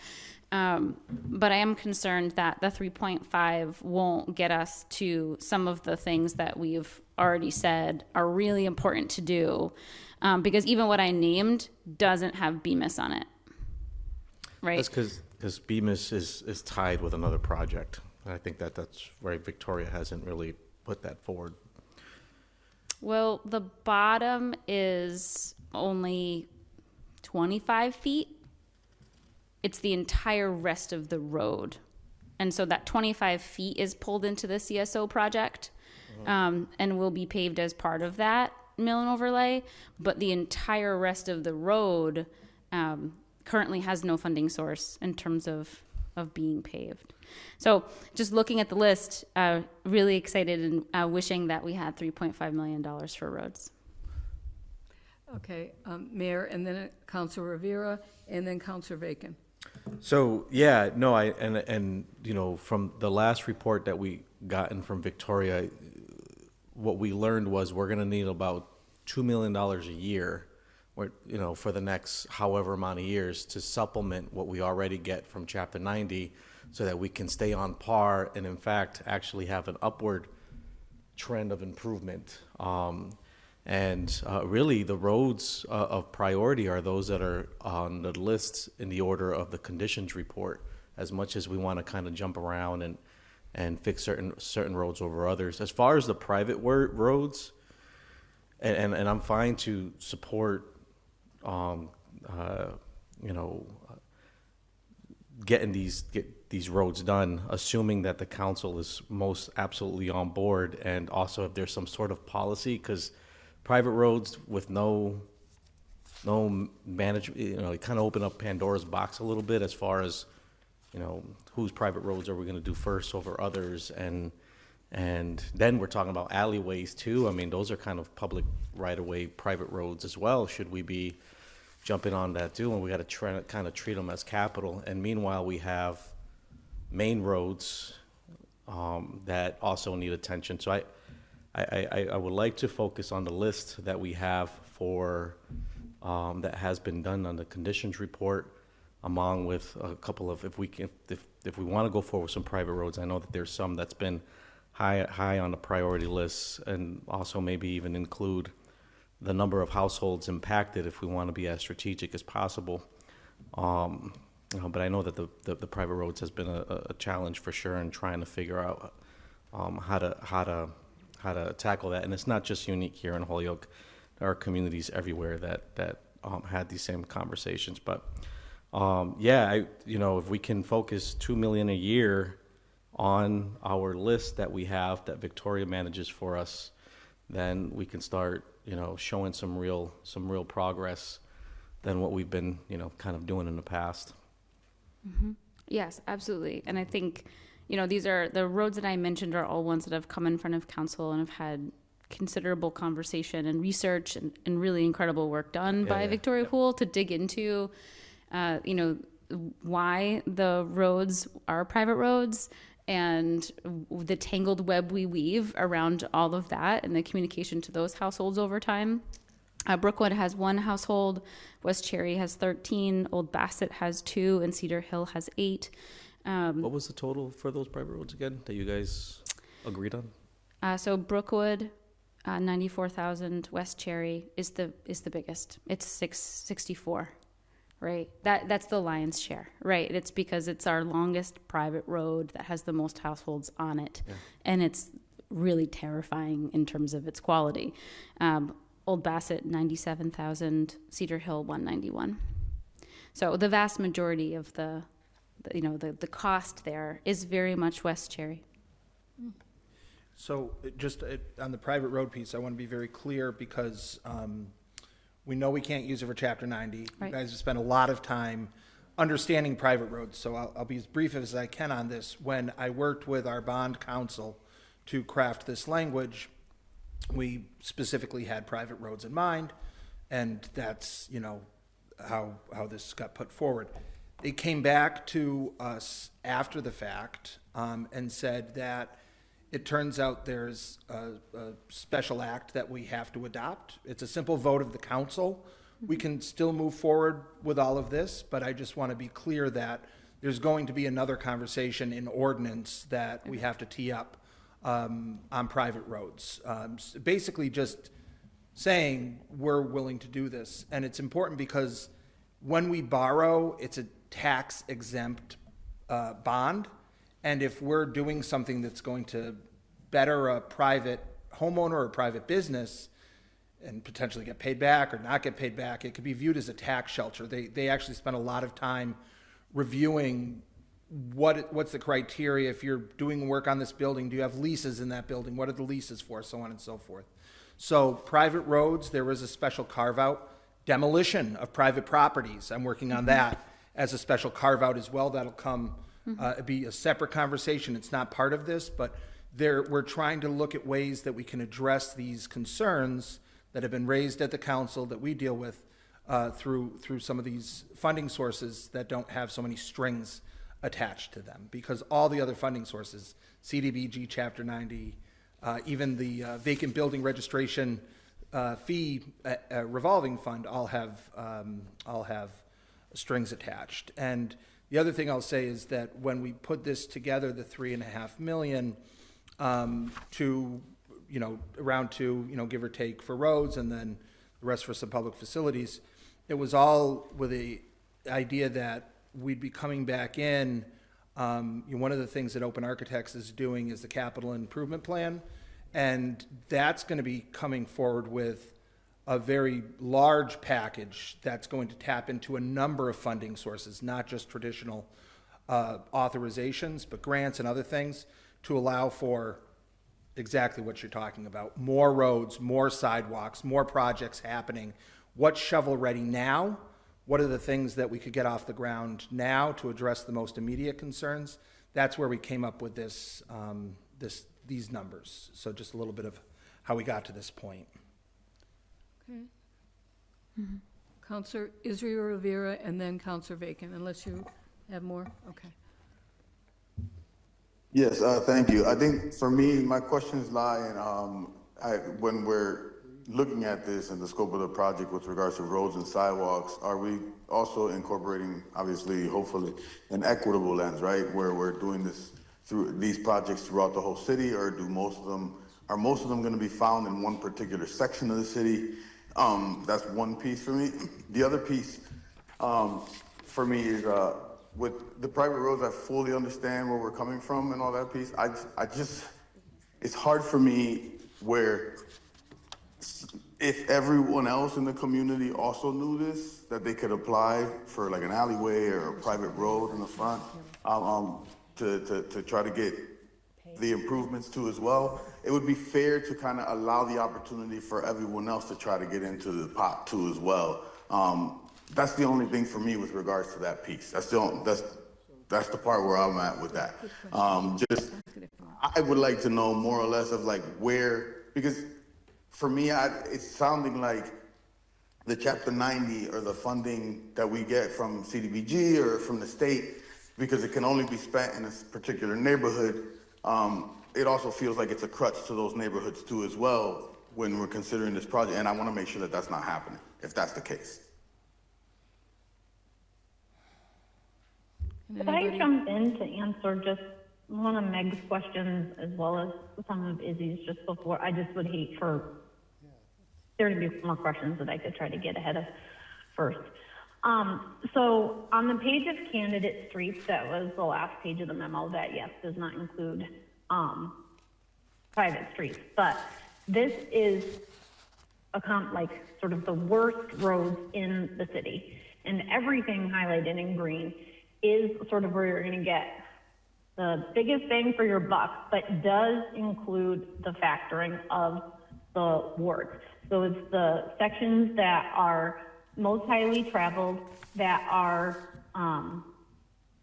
But I am concerned that the 3.5 won't get us to some of the things that we've already said are really important to do, because even what I named doesn't have BEMIS on it, right? That's because BEMIS is tied with another project. And I think that that's where Victoria hasn't really put that forward. Well, the bottom is only 25 feet. It's the entire rest of the road. And so that 25 feet is pulled into the CSO project, and will be paved as part of that mill and overlay. But the entire rest of the road currently has no funding source in terms of being paved. So just looking at the list, really excited and wishing that we had $3.5 million for roads. Okay, Mayor, and then Councilor Rivera, and then Councilor Bacon. So, yeah, no, and you know, from the last report that we gotten from Victoria, what we learned was we're gonna need about $2 million a year, or, you know, for the next however amount of years to supplement what we already get from Chapter 90, so that we can stay on par and in fact actually have an upward trend of improvement. Really, the roads of priority are those that are on the list in the order of the conditions report, as much as we want to kind of jump around and fix certain roads over others. As far as the private roads, and I'm fine to support, getting these roads done, assuming that the council is most absolutely on board, and also if there's some sort of policy, because private roads with no management, you know, it kind of open up Pandora's box a little bit as far as, you know, whose private roads are we going to do first over others, and then we're talking about alleyways too. I mean, those are kind of public right-of-way private roads as well. Should we be jumping on that too? And we got to kind of treat them as capital. And meanwhile, we have main roads that also need attention. So I would like to focus on the list that we have for that has been done on the conditions report, along with a couple of, if we want to go forward with some private roads. I know that there's some that's been high on the priority list, and also maybe even include the number of households impacted if we want to be as strategic as possible. But I know that the private roads has been a challenge for sure, in trying to figure out how to tackle that. And it's not just unique here in Holyoke. There are communities everywhere that had these same conversations. But if we can focus $2 million a year on our list that we have, that Victoria manages for us, then we can start, showing some real progress than what we've been, kind of doing in the past. Mm-hmm. Yes, absolutely. And I think, these are the roads that I mentioned are all ones that have come in front of council and have had considerable conversation and research and really incredible work done by Victoria Poole to dig into, why the roads are private roads and the tangled web we weave around all of that and the communication to those households over time. Brookwood has 1 household, West Cherry has 13, Old Bassett has 2, and Cedar Hill has 8. What was the total for those private roads again that you guys agreed on? So Brookwood, 94,000. West Cherry is the biggest. It's 664, right? That's the lion's share, right? It's because it's our longest private road that has the most households on it, and it's really terrifying in terms of its quality. Old Bassett, 97,000. Cedar Hill, 191. So the vast majority of the cost there is very much West Cherry. So just on the private road piece, I want to be very clear because we know we can't use it for Chapter 90. Right. You guys have spent a lot of time understanding private roads, so I'll be as brief as I can on this. When I worked with our bond counsel to craft this language, we specifically had private roads in mind, and that's, how this got put forward. They came back to us after the fact and said that it turns out there's a special act that we have to adopt. It's a simple vote of the council. We can still move forward with all of this, but I just want to be clear that there's going to be another conversation in ordinance that we have to tee up on private roads. Basically just saying we're willing to do this. And it's important because when we borrow, it's a tax exempt bond. And if we're doing something that's going to better a private homeowner or a private business and potentially get paid back or not get paid back, it could be viewed as a tax shelter. They actually spend a lot of time reviewing what's the criteria. If you're doing work on this building, do you have leases in that building? What are the leases for? So on and so forth. So private roads, there is a special carve out. Demolition of private properties, I'm working on that as a special carve out as well. That'll come, be a separate conversation. It's not part of this, but we're trying to look at ways that we can address these concerns that have been raised at the council that we deal with through some of these funding sources that don't have so many strings attached to them, because all the other funding sources, CDBG, Chapter 90, even the vacant building registration fee revolving fund all have strings attached. And the other thing I'll say is that when we put this together, the $3.5 million to, around to, give or take for roads and then the rest for some public facilities, it was all with the idea that we'd be coming back in. One of the things that Open Architects is doing is the capital improvement plan. And that's going to be coming forward with a very large package that's going to tap into a number of funding sources, not just traditional authorizations, but grants and other things to allow for exactly what you're talking about. More roads, more sidewalks, more projects happening. What's shovel ready now? What are the things that we could get off the ground now to address the most immediate concerns? That's where we came up with these numbers. So just a little bit of how we got to this point. Okay. Counselor Israel Rivera and then Counselor Bacon, unless you have more? Okay. Yes, thank you. I think for me, my questions lie in, when we're looking at this and the scope of the project with regards to roads and sidewalks, are we also incorporating, obviously, hopefully, an equitable lens, right? Where we're doing this through these projects throughout the whole city, or are most of them going to be found in one particular section of the city? That's one piece for me. The other piece for me is with the private roads, I fully understand where we're coming from and all that piece. It's hard for me where if everyone else in the community also knew this, that they could apply for like an alleyway or a private road in the front, to try to get the improvements too as well. It would be fair to kind of allow the opportunity for everyone else to try to get into the pot too as well. That's the only thing for me with regards to that piece. That's the part where I'm at with that. I would like to know more or less of like where, because for me, it's sounding like the Chapter 90 or the funding that we get from CDBG or from the state, because it can only be spent in a particular neighborhood. It also feels like it's a crutch to those neighborhoods too as well when we're considering this project. And I want to make sure that that's not happening, if that's the case. Could I jump in to answer just one of Meg's questions as well as some of Izzy's just before? I just would hate for there to be more questions that I could try to get ahead of first. So on the page of candidate streets, that was the last page of the memo that, yes, does not include private streets. But this is like sort of the worst roads in the city. And everything highlighted in green is sort of where you're going to get the biggest bang for your buck, but does include the factoring of the wards. So it's the sections that are most highly traveled, that are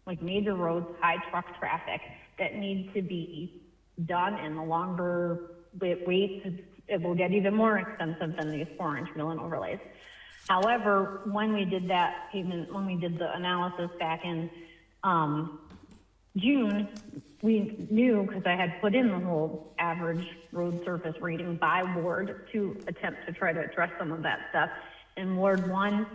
like major roads, high truck traffic, that need to be done, and the longer it waits, it will get even more expensive than these 4-inch mill and overlays. However, when we did that payment, when we did the analysis back in June, we knew, because I had put in the whole average road surface rating by ward to attempt to try to address some of that stuff. In Ward 1,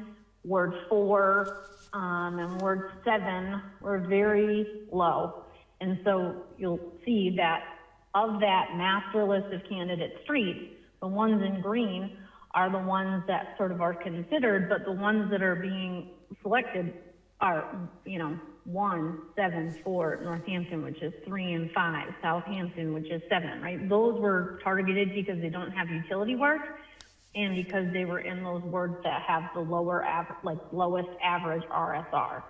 Ward 4, and Ward 7 were very low. And so you'll see that of that master list of candidate streets, the ones in green are the ones that sort of are considered, but the ones that are being selected are, 1, 7, 4, Northampton, which is 3 and 5, Southampton, which is 7, right? Those were targeted because they don't have utility work and because they were in those wards that have the lowest average RSR.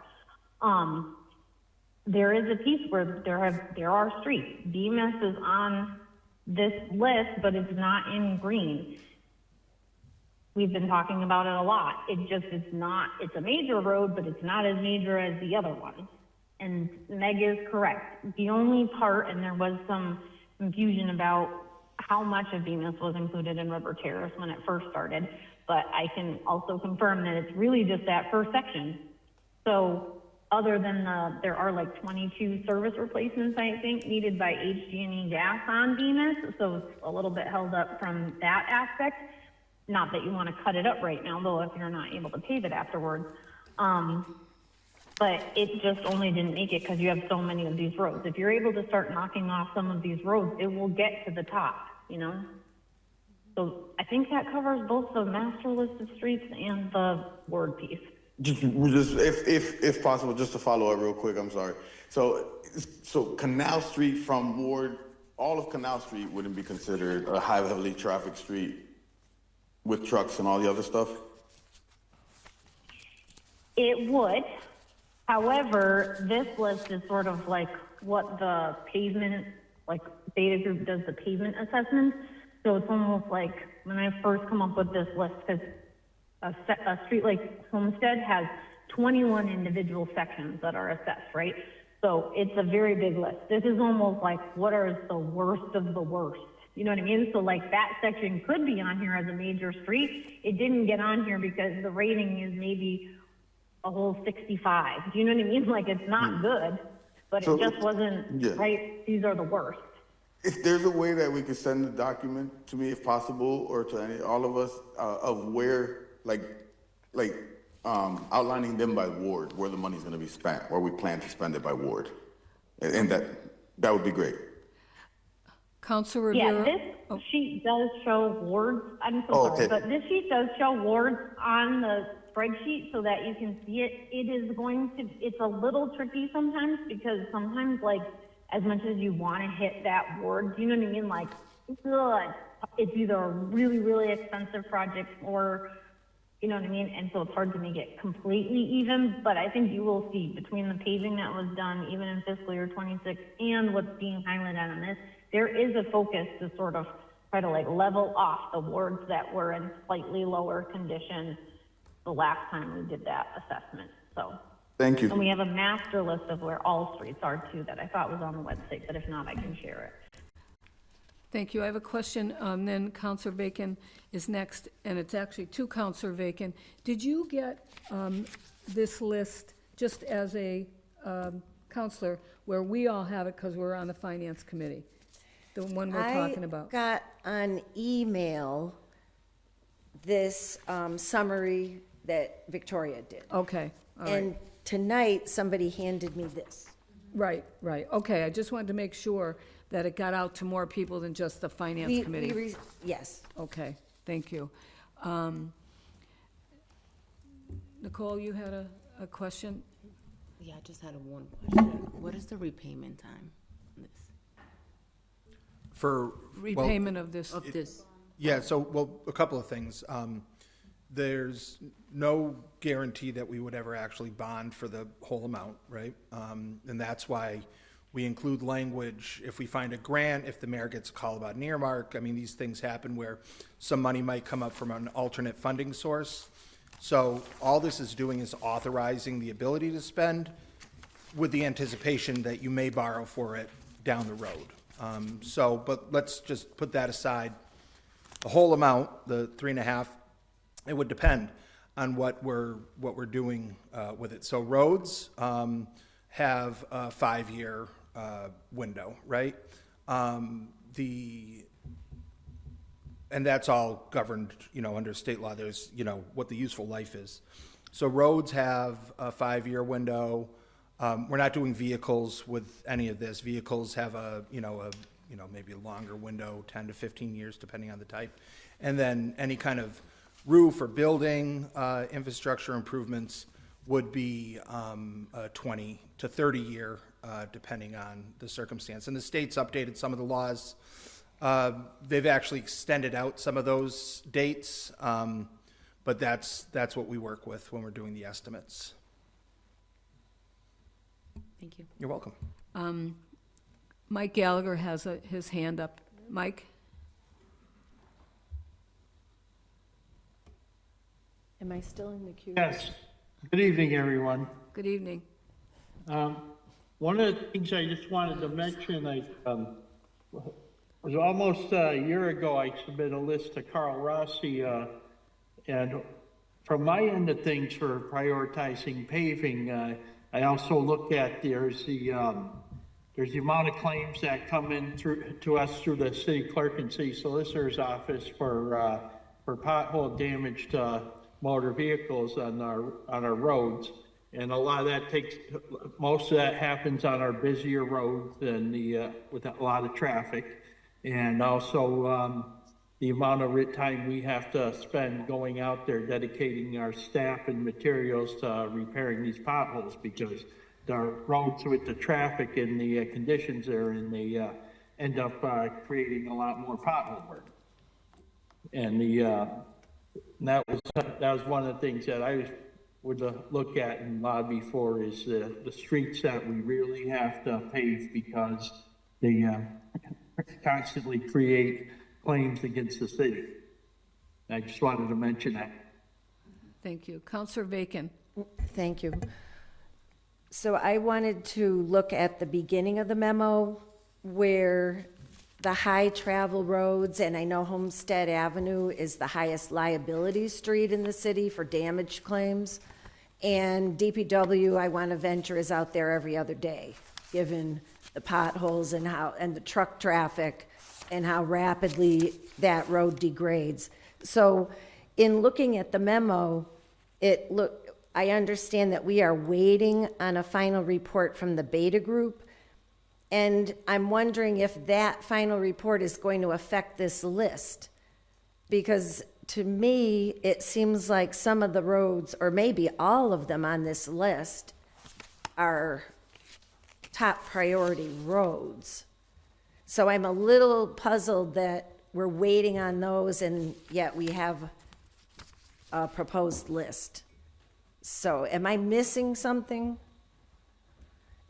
There is a piece where there are streets. Bemis is on this list, but it's not in green. We've been talking about it a lot. It's a major road, but it's not as major as the other ones. And Meg is correct. The only part, and there was some confusion about how much of Bemis was included in River Terrace when it first started, but I can also confirm that it's really just that first section. So other than there are like 22 service replacements, I think, needed by HG&E Gas on Bemis, so it's a little bit held up from that aspect. Not that you want to cut it up right now, though, if you're not able to pave it afterwards. But it just only didn't make it because you have so many of these roads. If you're able to start knocking off some of these roads, it will get to the top, So I think that covers both the master list of streets and the ward piece. Just if possible, just to follow up real quick, I'm sorry. So Canal Street from Ward, all of Canal Street wouldn't be considered a heavily trafficked street with trucks and all the other stuff? It would. However, this list is sort of like what the pavement, like Beta Group does the pavement assessments. So it's almost like when I first come up with this list, because a street like Homestead has 21 individual sections that are assessed, right? So it's a very big list. This is almost like what are the worst of the worst. You know what I mean? So like that section could be on here as a major street. It didn't get on here because the rating is maybe a whole 65. Do you know what I mean? Like it's not good, but So it just wasn't, right? These are the worst. If there's a way that we could send the document to me, if possible, or to all of us, of where, outlining them by ward, where the money's gonna be spent, where we plan to spend it by ward. And that would be great. Counselor Yeah, Rivera? this sheet does show wards. I'm so Oh, sorry, okay. but this sheet does show wards on the spreadsheet so that you can see it. It's a little tricky sometimes because sometimes, like, as much as you want to hit that ward, do you know what I mean? Like, it's either a really, really expensive project or, you know what I mean? And so it's hard to make it completely even, but I think you will see between the paving that was done even in fiscal year 26 and what's being highlighted on this, there is a focus to sort of try to like level off the wards that were in slightly lower condition the last time we did that assessment. So, Thank you. and we have a master list of where all streets are too that I thought was on the website, but if not, I can share it. Thank you. I have a question, then Counselor Bacon is next, and it's actually to Counselor Bacon. Did you get this list just as a counselor where we all have it because we're on the Finance Committee? The one we're talking about? I got on email this summary that Victoria did. Okay, all right. And tonight, somebody handed me this. Right. Okay, I just wanted to make sure that it got out to more people than just the Finance Committee. Yes. Okay, thank you. Nicole, you had a question? Yeah, I just had one question. What is the repayment time on this? Repayment of this. Of this? Yeah, a couple of things. There's no guarantee that we would ever actually bond for the whole amount, right? And that's why we include language, if we find a grant, if the mayor gets a call about an earmark. I mean, these things happen where some money might come up from an alternate funding source. So all this is doing is authorizing the ability to spend with the anticipation that you may borrow for it down the road. But let's just put that aside. The whole amount, the 3.5, it would depend on what we're doing with it. So roads have a 5-year window, right? And that's all governed, under state law. There's, what the useful life is. So roads have a 5-year window. We're not doing vehicles with any of this. Vehicles have maybe a longer window, 10 to 15 years, depending on the type. And then any kind of roof or building infrastructure improvements would be a 20 to 30 year, depending on the circumstance. And the state's updated some of the laws. They've actually extended out some of those dates, but that's what we work with when we're doing the estimates. Thank you. You're welcome. Mike Gallagher has his hand up. Mike? Am I still in the queue? Yes. Good evening, everyone. Good evening. One of the things I just wanted to mention, was almost a year ago, I submitted a list to Carl Rossi, and from my end of things for prioritizing paving, I also look at there's the amount of claims that come in to us through the city clerk and city solicitor's office for pothole damage to motor vehicles on our roads. And a lot of that most of that happens on our busier roads and with a lot of traffic. And also the amount of time we have to spend going out there dedicating our staff and materials to repairing these potholes, because the roads with the traffic and the conditions there, and they end up creating a lot more pothole work. And that was one of the things that I would look at and lobby for, is the streets that we really have to pave, because they constantly create claims against the city. I just wanted to mention that. Thank you. Counselor Bacon? Thank you. So I wanted to look at the beginning of the memo where the high travel roads, and I know Homestead Avenue is the highest liability street in the city for damage claims. And DPW, I want to venture, is out there every other day, given the potholes and the truck traffic and how rapidly that road degrades. So in looking at the memo, I understand that we are waiting on a final report from the Beta Group. And I'm wondering if that final report is going to affect this list. Because to me, it seems like some of the roads, or maybe all of them on this list, are top priority roads. So I'm a little puzzled that we're waiting on those, and yet we have a proposed list. So am I missing something?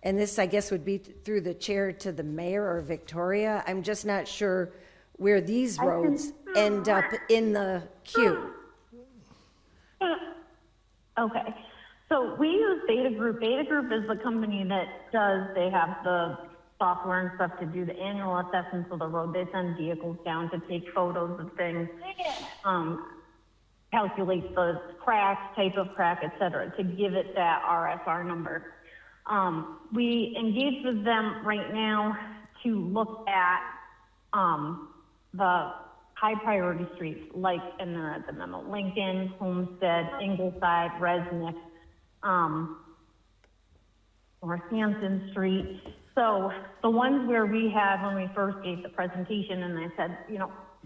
And this, I guess, would be through the chair to the mayor or Victoria. I'm just not sure where these roads end up in the queue. Okay, so we use Beta Group. Beta Group is the company that they have the software and stuff to do the annual assessments of the road. They send vehicles down to take photos of things, calculate the crack, type of crack, et cetera, to give it that RFR number. We engage with them right now to look at the high priority streets, like in the memo, Lincoln, Homestead, Ingleside, Resnick, Northampton Street. So the ones where we had, when we first gave the presentation, and I said,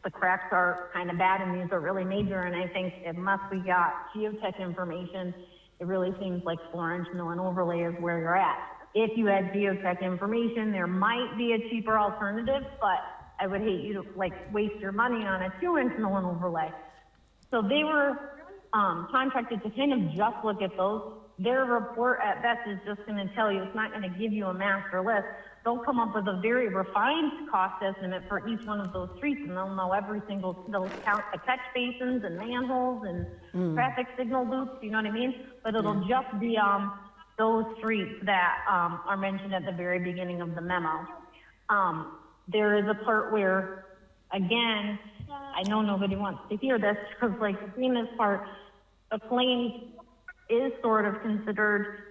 the cracks are kind of bad and these are really major, and I think unless we got geotech information, it really seems like Florence Mill and Overlay is where you're at. If you had geotech information, there might be a cheaper alternative, but I would hate you to waste your money on a 2-inch mill and overlay. So they were contracted to kind of just look at those. Their report at best is just going to tell you, it's not going to give you a master list. They'll come up with a very refined cost estimate for each one of those streets, and they'll know they'll count the catch basins and manholes and traffic signal loops, you know what I mean? But it'll just be those streets that are mentioned at the very beginning of the memo. There is a part where, again, I know nobody wants to hear this, because in this part, the claims is sort of considered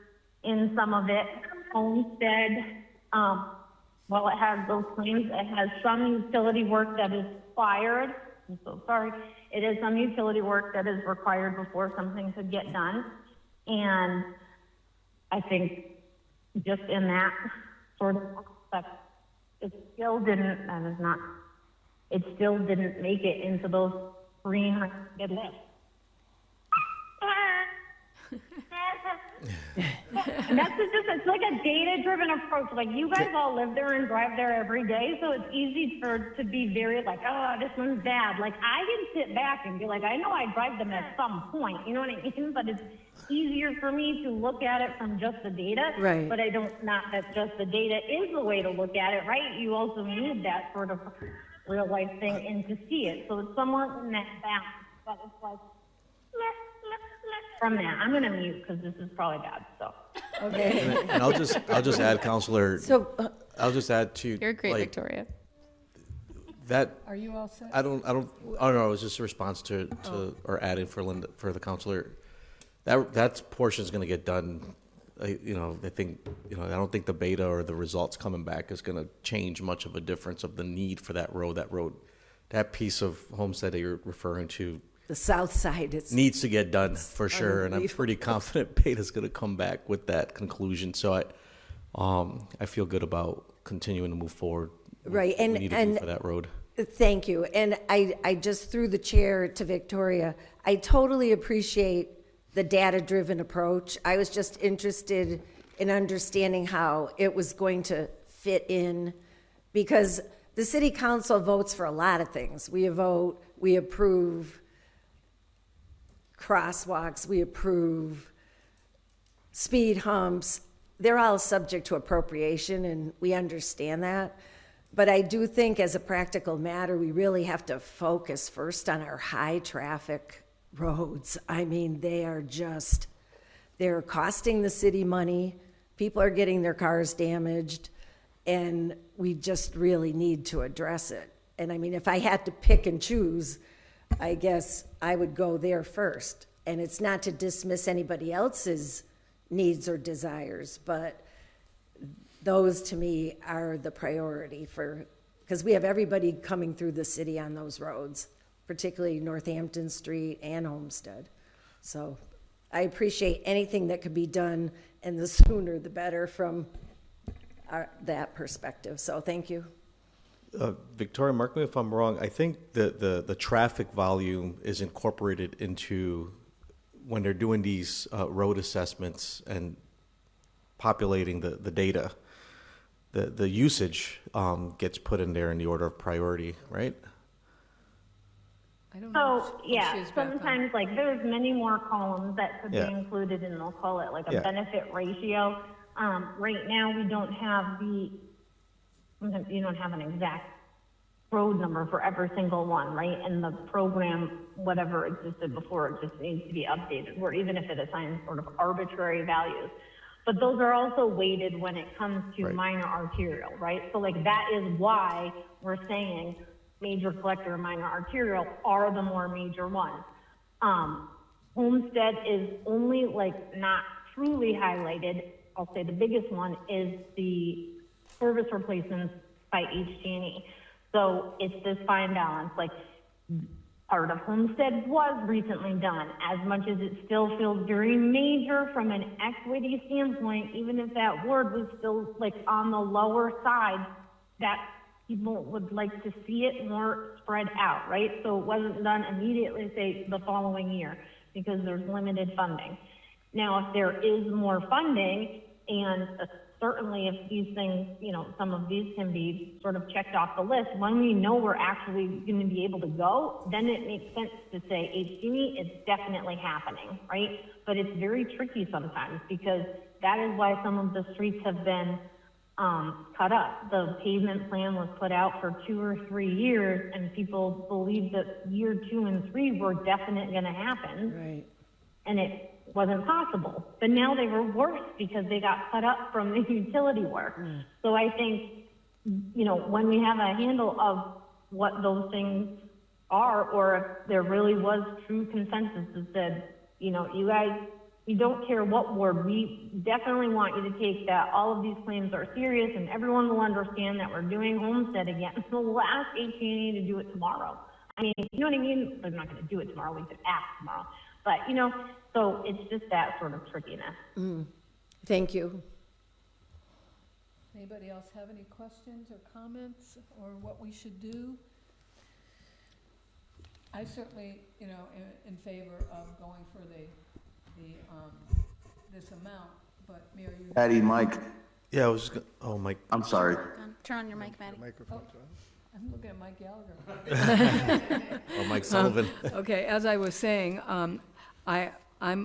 in some of it. Homestead, while it has those claims, it has some utility work that is required. I'm so sorry. It is some utility work that is required before something could get done. And I think just in that sort of aspect, it still didn't make it into those green lists. And that's just, it's like a data-driven approach. Like, you guys all live there and drive there every day, so it's easy to be very like, oh, this one's bad. Like, I can sit back and be like, I know I drive them at some point, you know what I mean? But it's easier for me to look at it from just the data. Right. But I don't, not that just the data is the way to look at it, right? You also need that sort of real life thing and to see it. So it's somewhat in that balance, but it's like, from that, I'm gonna mute because this is probably bad, so. Okay. And I'll just add, Counselor, So, I'll just add to. You're great, like, Victoria. That, Are you all set? I don't, oh no, it was just a response to, or adding for Linda, for the counselor. That portion's gonna get done, I think, I don't think the beta or the results coming back is gonna change much of a difference of the need for that road. That piece of Homestead that you're referring to the south side, it's. needs to get done for sure, and I'm pretty confident beta's gonna come back with that conclusion. So I feel good about continuing to move forward. with Right, what we need to do for that road. Thank you. And I just threw the chair to Victoria. I totally appreciate the data-driven approach. I was just interested in understanding how it was going to fit in, because the city council votes for a lot of things. We approve crosswalks, we approve speed humps. They're all subject to appropriation, and we understand that. But I do think, as a practical matter, we really have to focus first on our high-traffic roads. I mean, they're costing the city money, people are getting their cars damaged, and we just really need to address it. And I mean, if I had to pick and choose, I guess I would go there first. And it's not to dismiss anybody else's needs or desires, but those to me are the priority because we have everybody coming through the city on those roads, particularly Northampton Street and Homestead. So I appreciate anything that could be done, and the sooner the better from that perspective. So thank you. Victoria, mark me if I'm wrong. I think the traffic volume is incorporated into when they're doing these road assessments and populating the data. The usage gets put in there in the order of priority, right? I don't know. So, yeah, sometimes, like, there's many more columns that could Yeah. be included, and they'll call it like a Yeah. benefit ratio. Right now, we don't have sometimes you don't have an exact road number for every single one, right? And the program, whatever existed before, it just needs to be updated, or even if it assigns sort of arbitrary values. But those are also weighted when it comes to Right. minor arterial, right? So like, that is why we're saying major collector and minor arterial are the more major ones. Homestead is only like not truly highlighted. I'll say the biggest one is the service replacements by HG&E. So it's this fine balance, like, part of Homestead was recently done, as much as it still feels very major from an equity standpoint, even if that ward was still like on the lower side, that people would like to see it more spread out, right? So it wasn't done immediately, say, the following year, because there's limited funding. Now, if there is more funding, and certainly if these things, some of these can be sort of checked off the list, when we know we're actually going to be able to go, then it makes sense to say, HG&E, it's definitely happening, right? But it's very tricky sometimes, because that is why some of the streets have been cut up. The pavement plan was put out for 2 or 3 years, and people believed that year 2 and 3 were definitely going to happen. Right. And it wasn't possible. But now they were worse because they got cut up from the utility work. So I think, when we have a handle of what those things are, or if there really was true consensus that said, you guys, we don't care what ward, we definitely want you to take that all of these claims are serious, and everyone will understand that we're doing Homestead again. So we'll ask HG&E to do it tomorrow. I mean, you know what I mean? They're not going to do it tomorrow, we could ask tomorrow. But, so it's just that sort of trickiness. Thank you. Anybody else have any questions or comments, or what we should do? I certainly, in favor of going for this amount, but Mayor, you. Patty, Mike, Yeah, I was just, oh, Mike, I'm sorry. Turn on your mic, Maddie. I'm looking at Mike Gallagher. oh, Mike Sullivan. Okay, as I was saying, I'm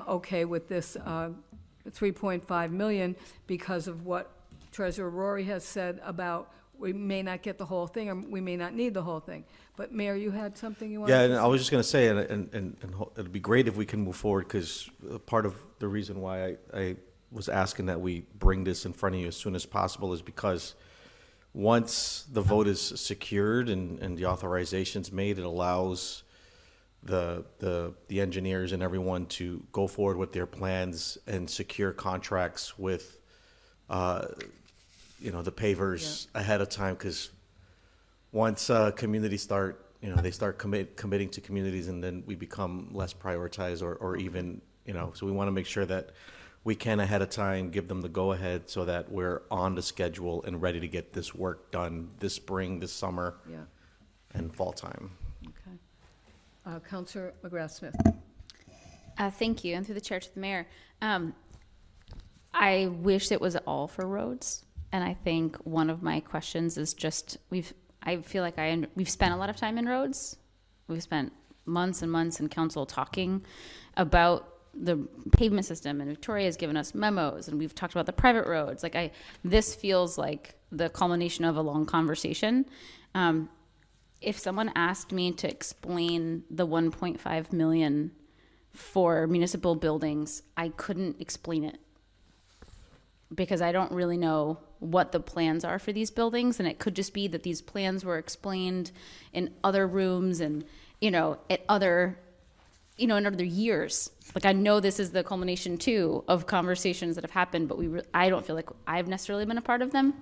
okay with this 3.5 million because of what Treasurer Rory has said about we may not get the whole thing, or we may not need the whole thing. But Mayor, you had something you wanted Yeah, to and say? I was just going to say, and it'd be great if we can move forward, because part of the reason why I was asking that we bring this in front of you as soon as possible is because once the vote is secured and the authorization's made, it allows the engineers and everyone to go forward with their plans and secure contracts with, the pavers ahead of time, because once communities start, they start committing to communities, and then we become less prioritized or even, so we want to make sure that we can ahead of time give them the go-ahead so that we're on the schedule and ready to get this work done this spring, this summer, Yeah, and fall time. okay. Counselor McGrath Smith. Thank you, and through the chair to the mayor. I wish it was all for roads, and I think one of my questions is just we've spent a lot of time in roads. We've spent months and months in council talking about the pavement system, and Victoria has given us memos, and we've talked about the private roads. This feels like the culmination of a long conversation. If someone asked me to explain the 1.5 million for municipal buildings, I couldn't explain it because I don't really know what the plans are for these buildings, and it could just be that these plans were explained in other rooms and at other in other years. I know this is the culmination too of conversations that have happened, but I don't feel like I've necessarily been a part of them.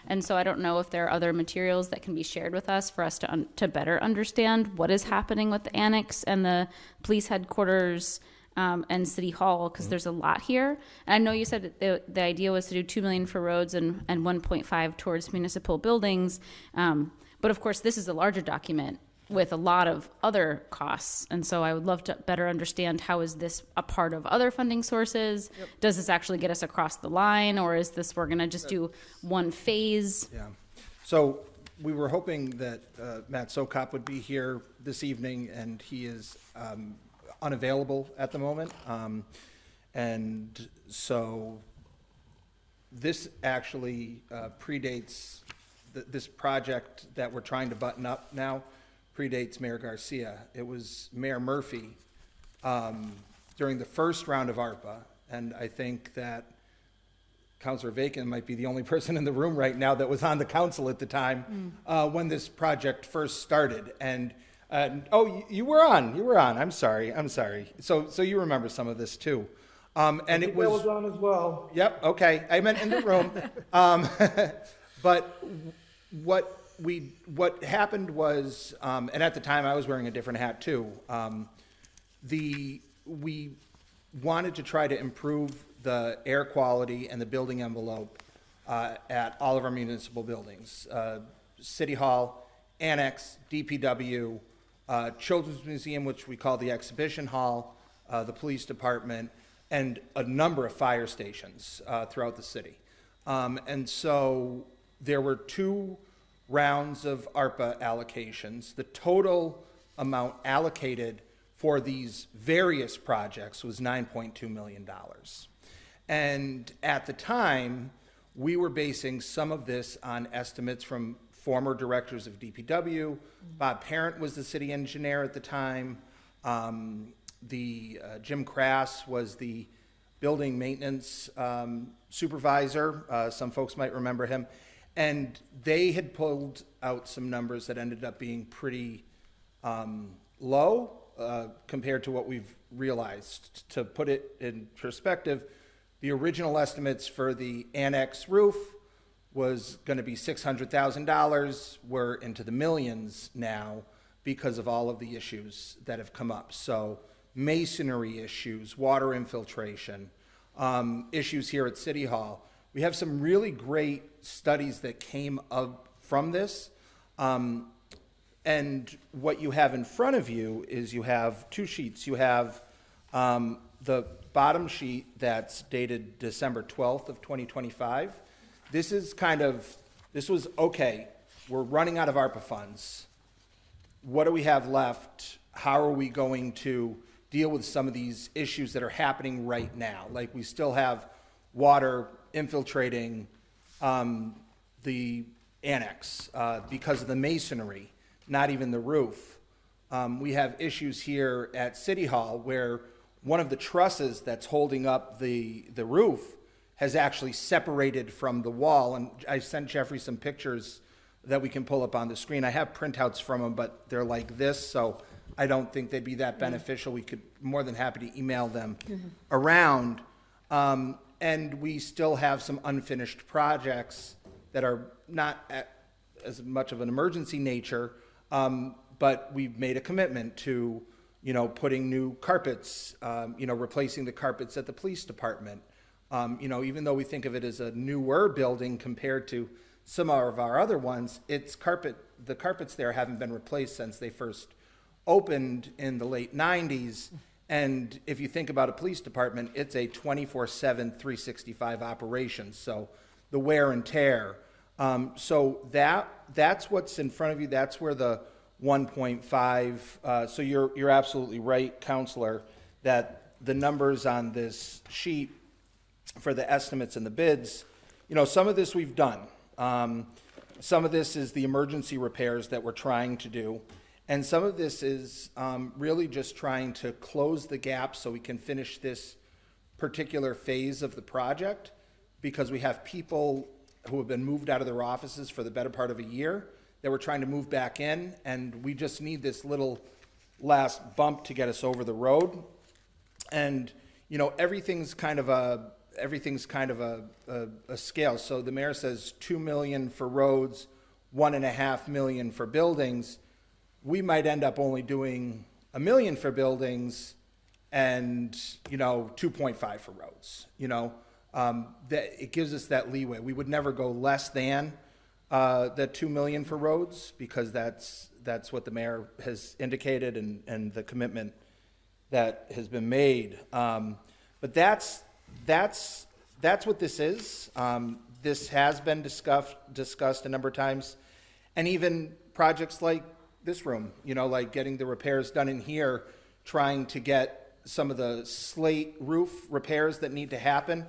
And so I don't know if there are other materials that can be shared with us for us to better understand what is happening with the annex and the police headquarters and City Hall, because there's a lot here. And I know you said that the idea was to do 2 million for roads and 1.5 towards municipal buildings. But of course, this is a larger document with a lot of other costs. And so I would love to better understand, how is this a part of other funding sources? Yep. Does this actually get us across the line, or is this we're going to just do one phase? Yeah. So we were hoping that Matt Sokop would be here this evening, and he is unavailable at the moment. And so this actually predates this project that we're trying to button up now. Predates Mayor Garcia. It was Mayor Murphy during the first round of ARPA, and I think that Councilor Vacan might be the only person in the room right now that was on the council at the time when this project first started. And oh, you were on. I'm sorry. So you remember some of this too. And it was on as well. Yep. Okay. I meant in the room. But what happened was, and at the time I was wearing a different hat too. We wanted to try to improve the air quality and the building envelope at all of our municipal buildings: City Hall, Annex, DPW, Children's Museum, which we call the Exhibition Hall, the Police Department, and a number of fire stations throughout the city. And so there were 2 rounds of ARPA allocations. The total amount allocated for these various projects was $9.2 million. And at the time, we were basing some of this on estimates from former directors of DPW. Bob Parent was the city engineer at the time. Jim Crass was the building maintenance supervisor. Some folks might remember him. And they had pulled out some numbers that ended up being pretty low compared to what we've realized. To put it in perspective, the original estimates for the annex roof was going to be $600,000. We're into the millions now because of all of the issues that have come up. So masonry issues, water infiltration, issues here at City Hall. We have some really great studies that came up from this. And what you have in front of you is you have 2 sheets. You have the bottom sheet that's dated December 12th of 2025, this was, okay, we're running out of ARPA funds. What do we have left? How are we going to deal with some of these issues that are happening right now? Like, we still have water infiltrating the annex because of the masonry, not even the roof. We have issues here at City Hall where one of the trusses that's holding up the roof has actually separated from the wall. And I sent Jeffrey some pictures that we can pull up on the screen. I have printouts from them, but they're like this, so I don't think they'd be that beneficial. We could, more than happy to email them around. And we still have some unfinished projects that are not as much of an emergency nature, but we've made a commitment to, putting new carpets, replacing the carpets at the police department. Even though we think of it as a newer building compared to some of our other ones, the carpets there haven't been replaced since they first opened in the late 90s. And if you think about a police department, it's a 24/7, 365 operation. So the wear and tear. So that's what's in front of you. That's where the 1.5. So you're absolutely right, Counselor, that the numbers on this sheet for the estimates and the bids, some of this we've done. Some of this is the emergency repairs that we're trying to do. And some of this is really just trying to close the gap so we can finish this particular phase of the project, because we have people who have been moved out of their offices for the better part of a year that we're trying to move back in, and we just need this little last bump to get us over the road. And, everything's kind of a scale. So the mayor says 2 million for roads, 1.5 million for buildings. We might end up only doing $1 million for buildings and, 2.5 for roads, that it gives us that leeway. We would never go less than the 2 million for roads, because that's what the mayor has indicated and the commitment that has been made. But that's what this is. This has been discussed a number of times, and even projects like this room, like getting the repairs done in here, trying to get some of the slate roof repairs that need to happen.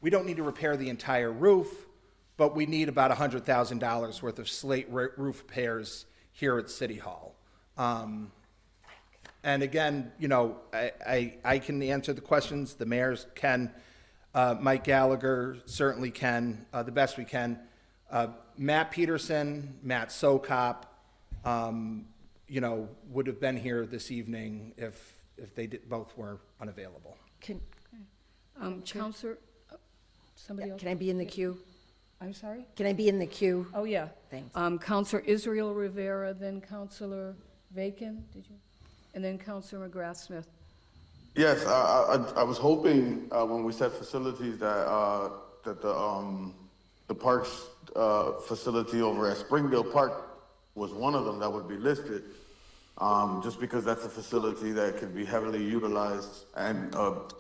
We don't need to repair the entire roof, but we need about $100,000 worth of slate roof repairs here at City Hall. And again, I can answer the questions. The mayors can. Mike Gallagher certainly can, the best we can. Matt Peterson, Matt Sokop, would have been here this evening if they both were unavailable. Counselor, somebody else? Can I be in the queue? I'm sorry? Can I be in the queue? Oh, yeah. Thanks. Counselor Israel Rivera, then Counselor Bacon, and then Counselor McGrath Smith. Yes, I was hoping when we said facilities that the parks facility over at Springdale Park was one of them that would be listed, just because that's a facility that could be heavily utilized and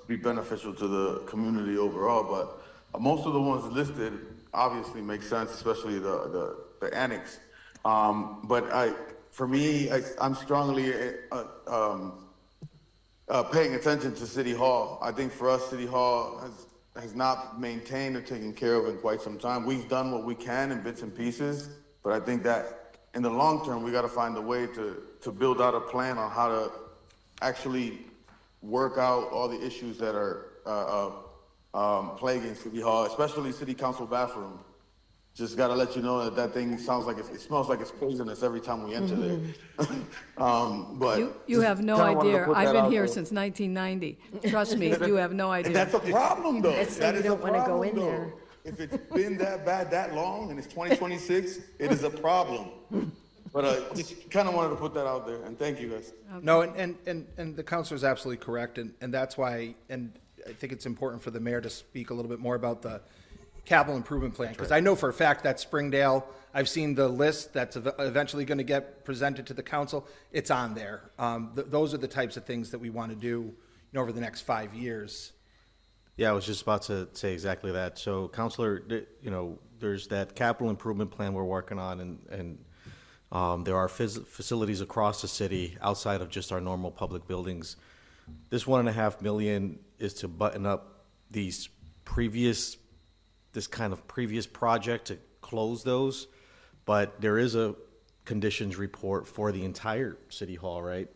be beneficial to the community overall. But most of the ones listed obviously make sense, especially the annex. But for me, I'm strongly paying attention to City Hall. I think for us, City Hall has not maintained or taken care of in quite some time. We've done what we can in bits and pieces, but I think that in the long term, we got to find a way to build out a plan on how to actually work out all the issues that are plaguing City Hall, especially City Council bathroom. Just got to let you know that thing sounds like it smells like it's poisonous every time we enter there. But You have no idea. I've been here since 1990. Trust me, you have no idea. And that's a problem, though. That's That why is you a don't wanna go problem, in though. there. If it's been that bad that long and it's 2026, it is a problem. But just kind of wanted to put that out there, and thank you guys. No, and the counselor is absolutely correct, and that's why, and I think it's important for the mayor to speak a little bit more about the capital improvement plan, because I know for a fact that Springdale, I've seen the list that's eventually going to get presented to the council. It's on there. Those are the types of things that we want to do, over the next 5 years. Yeah, I was just about to say exactly that. So, Counselor, there's that capital improvement plan we're working on, and there are facilities across the city outside of just our normal public buildings. This $1.5 million is to button up this kind of previous project to close those, but there is a conditions report for the entire city hall, right?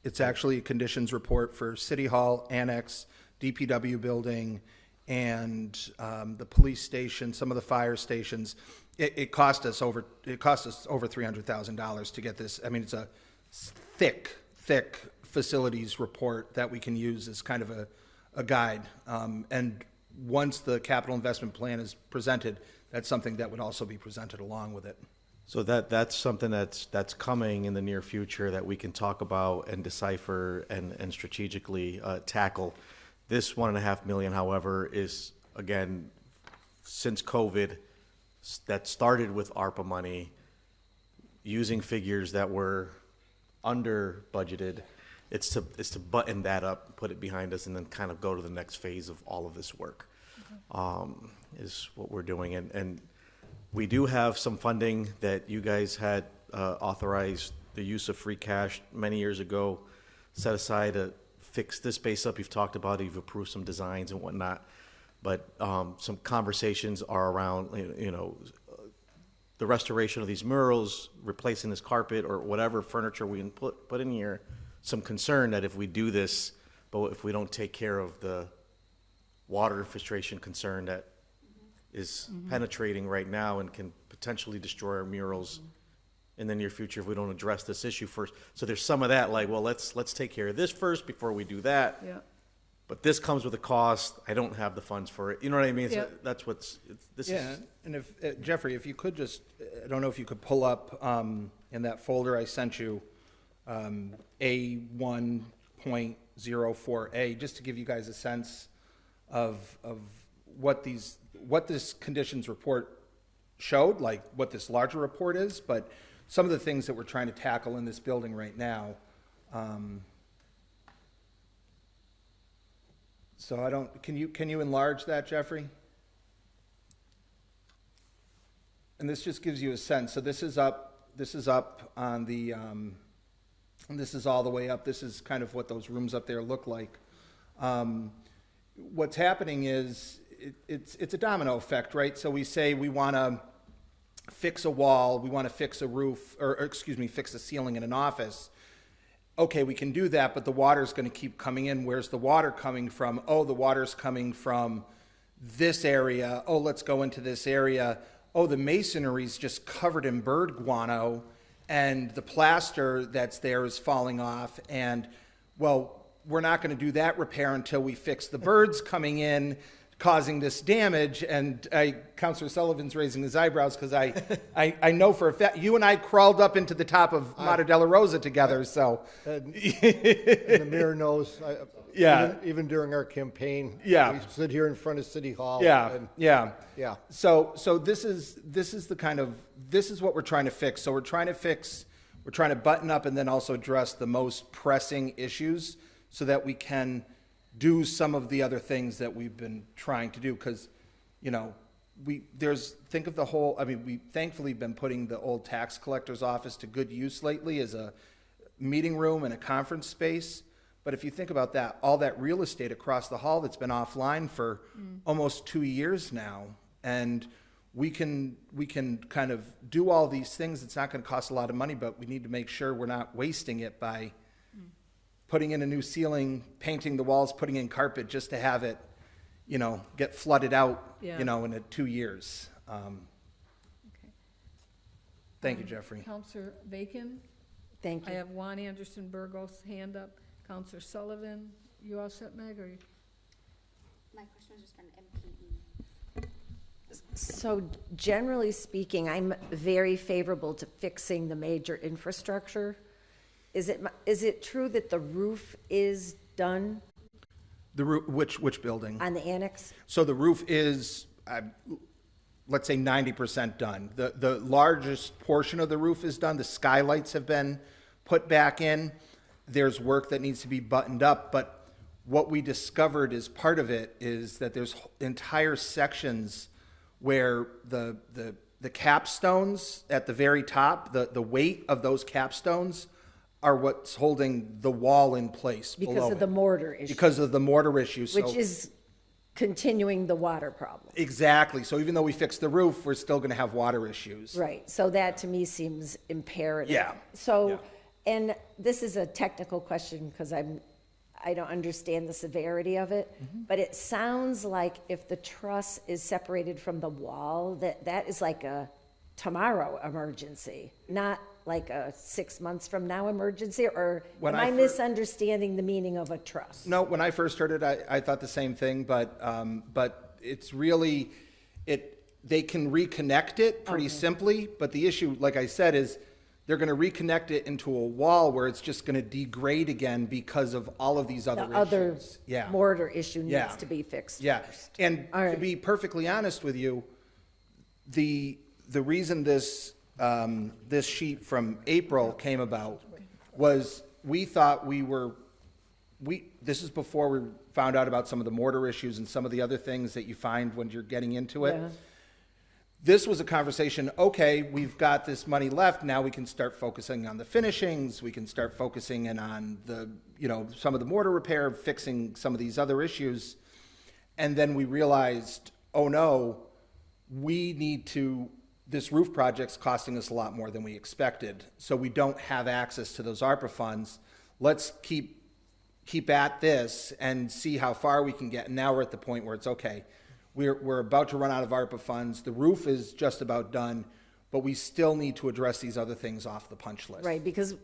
It's actually a conditions report for City Hall, Annex, DPW building, and the police station, some of the fire stations. It cost us over $300,000 to get this. I mean, it's a thick facilities report that we can use as kind of a guide. And once the capital investment plan is presented, that's something that would also be presented along with it. So that's something that's coming in the near future that we can talk about and decipher and strategically tackle. This $1.5 million, however, is, again, since COVID, that started with ARPA money, using figures that were under budgeted. It's to button that up, put it behind us, and then kind of go to the next phase of all of this work, is what we're doing. And we do have some funding that you guys had authorized the use of free cash many years ago, set aside to fix this space up. You've talked about it, you've approved some designs and whatnot, but some conversations are around, the restoration of these murals, replacing this carpet or whatever furniture we can put in here. Some concern that if we do this, but if we don't take care of the water infiltration concern that is penetrating right now and can potentially destroy our murals in the near future if we don't address this issue first. So there's some of that, like, well, let's take care of this first before we do that. Yeah. But this comes with a cost. I don't have the funds for it. You know what I mean? Yeah. So that's this Yeah, is. and if, Jeffrey, if you could just, I don't know if you could pull up in that folder I sent you, A1.04A, just to give you guys a sense of what this conditions report showed, like what this larger report is, but some of the things that we're trying to tackle in this building right now. So can you enlarge that, Jeffrey? And this just gives you a sense. So this is up on the, and this is all the way up. This is kind of what those rooms up there look like. What's happening is it's a domino effect, right? So we say we want to fix a wall, we want to fix a roof, fix a ceiling in an office. Okay, we can do that, but the water's going to keep coming in. Where's the water coming from? Oh, the water's coming from this area. Oh, let's go into this area. Oh, the masonry's just covered in bird guano, and the plaster that's there is falling off. And, well, we're not going to do that repair until we fix the birds coming in, causing this damage. And Councilor Sullivan's raising his eyebrows because I know for a fact, you and I crawled up into the top of Mata Della Rosa together, so. And the mayor knows, Yeah. even during our campaign. Yeah. We sit here in front of City Hall. Yeah, and- yeah. Yeah. So this is what we're trying to fix. So we're trying to button up and then also address the most pressing issues so that we can do some of the other things that we've been trying to do. Because, we've thankfully been putting the old tax collector's office to good use lately as a meeting room and a conference space. But if you think about that, all that real estate across the hall that's been offline for almost 2 years now, and we can kind of do all these things. It's not going to cost a lot of money, but we need to make sure we're not wasting it by putting in a new ceiling, painting the walls, putting in carpet just to have it, get flooded out, Yeah. in 2 years. Thank you, Jeffrey. Counselor Bacon? Thank I you. have Juan Anderson Burgos' hand up. Counselor Sullivan, you all set, Meg, or you? My question was just on MPE. So generally speaking, I'm very favorable to fixing the major infrastructure. Is it true that the roof is done The roof, which building? on the annex? So the roof is, let's say 90% done. The largest portion of the roof is done. The skylights have been put back in. There's work that needs to be buttoned up, but what we discovered as part of it is that there's entire sections where the capstones at the very top, the weight of those capstones are what's holding the wall in place below Because of the it. mortar issue, Because of the mortar issue. So which is continuing the water problem. exactly. So even though we fixed the roof, we're still going to have water issues. Right, so that to me seems imperative. Yeah. So, and this is a technical question because I don't understand the severity of it, but it sounds like if the truss is separated from the wall, that is like a tomorrow emergency, not like a 6 months from now emergency, or When am I I fir- misunderstanding the meaning of a truss? No, when I first heard it, I thought the same thing, but it's really, they can reconnect it pretty simply, but the issue, like I said, is they're gonna reconnect it into a wall where it's just gonna degrade again because of all of these other The other issues. Yeah. mortar issue Yeah. needs to be fixed Yeah, first. and All to right. be perfectly honest with you, the reason this sheet from April came about was we thought this is before we found out about some of the mortar issues and some of the other things that you find when you're getting into it. Yeah. This was a conversation, okay, we've got this money left, now we can start focusing on the finishings, we can start focusing in on some of the mortar repair, fixing some of these other issues. And then we realized, oh no, this roof project's costing us a lot more than we expected, so we don't have access to those ARPA funds. Let's keep at this and see how far we can get. And now we're at the point where it's okay. We're about to run out of ARPA funds. The roof is just about done, but we still need to address these other things off the punch list. Right, because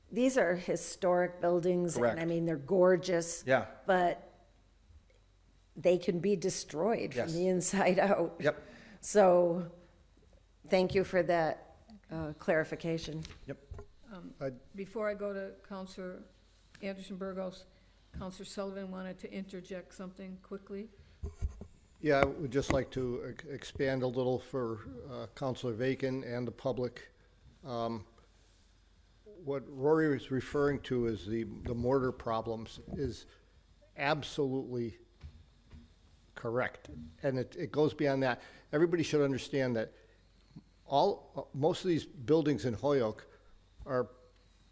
these are historic buildings, Correct. and I mean, they're gorgeous. Yeah. But they can be destroyed from Yes. the inside out. Yep. So, thank you for that clarification. Yep. Before I go to Counselor Anderson Burgos, Counselor Sullivan wanted to interject something quickly. Yeah, I would just like to expand a little for Counselor Vacan and the public. What Rory was referring to as the mortar problems is absolutely correct. And it goes beyond that. Everybody should understand that most of these buildings in Holyoke are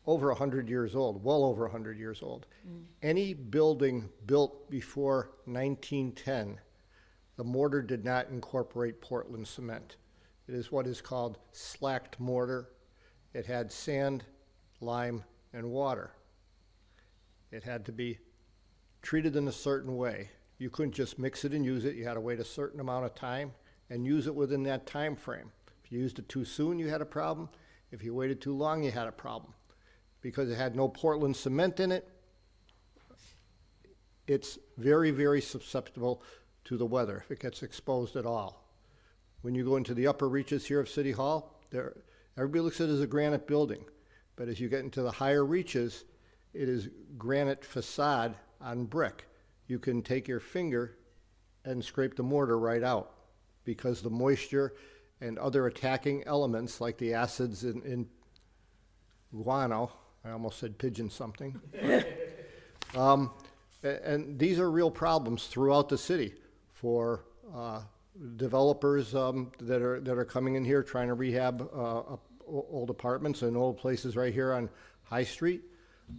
over 100 years old, well over 100 years old. Any building built before 1910, the mortar did not incorporate Portland cement. It is what is called slacked mortar. It had sand, lime, and water. It had to be treated in a certain way. You couldn't just mix it and use it. You had to wait a certain amount of time and use it within that time frame. If you used it too soon, you had a problem. If you waited too long, you had a problem. Because it had no Portland cement in it, it's very, very susceptible to the weather if it gets exposed at all. When you go into the upper reaches here of City Hall, everybody looks at it as a granite building. But as you get into the higher reaches, it is granite facade on brick. You can take your finger and scrape the mortar right out because the moisture and other attacking elements like the acids in guano, I almost said pigeon something. And these are real problems throughout the city for developers that are coming in here trying to rehab old apartments and old places right here on High Street,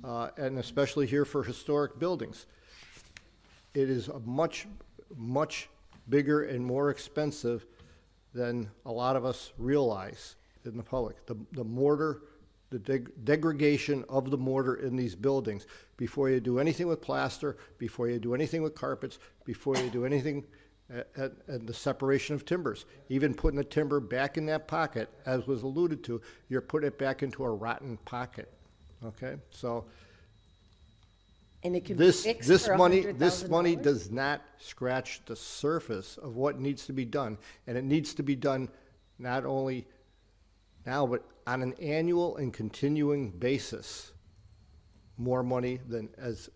and especially here for historic buildings. It is a much, much bigger and more expensive than a lot of us realize in the public. The mortar, the degradation of the mortar in these buildings, before you do anything with plaster, before you do anything with carpets, before you do anything at the separation of timbers. Even putting the timber back in that pocket, as was alluded to, you're putting it back into a rotten pocket, okay? So And it can be this fixed for money $100,000? does not scratch the surface of what needs to be done. And it needs to be done not only now, but on an annual and continuing basis. More money than has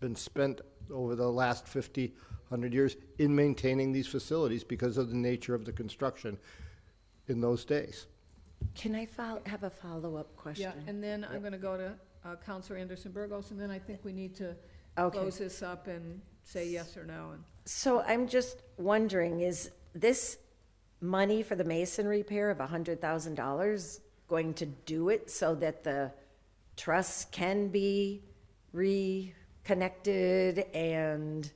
been spent over the last 50, 100 years in maintaining these facilities because of the nature of the construction in those days. Can I have a follow-up question? Yeah, and then I'm going to go to Counselor Anderson Burgos, and then I think we need to Okay. close this up and say yes or no. And So I'm just wondering, is this money for the mason repair of $100,000 going to do it so that the truss can be reconnected and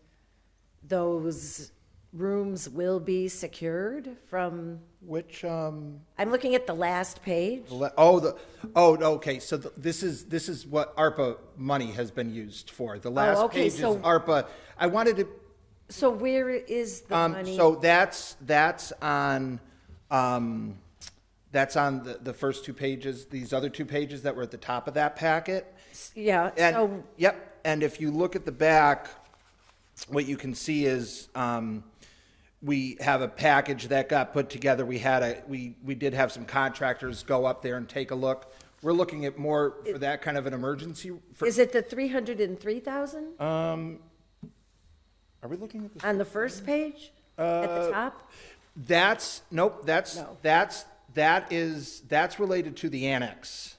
those rooms will be secured from, Which, I'm looking at the last page. okay, so this is what ARPA money has been used for. The last okay, page is so- ARPA. I wanted to, So where is the money? so that's on, that's on the first two pages, these other two pages that were at the top of that packet. Yeah, And, so, yep, and if you look at the back, what you can see is, we have a package that got put together. We did have some contractors go up there and take a look. We're looking at more for that kind of an emergency. is it the 303,000 Are we looking at this? on the first page at the top? Nope, No. that's related to the annex.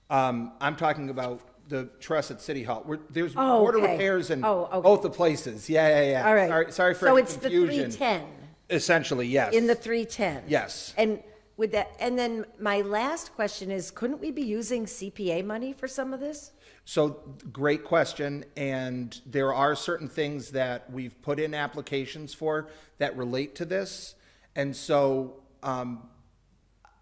I'm talking about the truss at City Hall. There's Oh, water okay. repairs in Oh, okay. both the places. Yeah. All right. Sorry for So any it's the confusion. 310, Essentially, yes. in the 310? Yes. And with that, and then my last question is, couldn't we be using CPA money for some of this? So, great question, and there are certain things that we've put in applications for that relate to this. And so,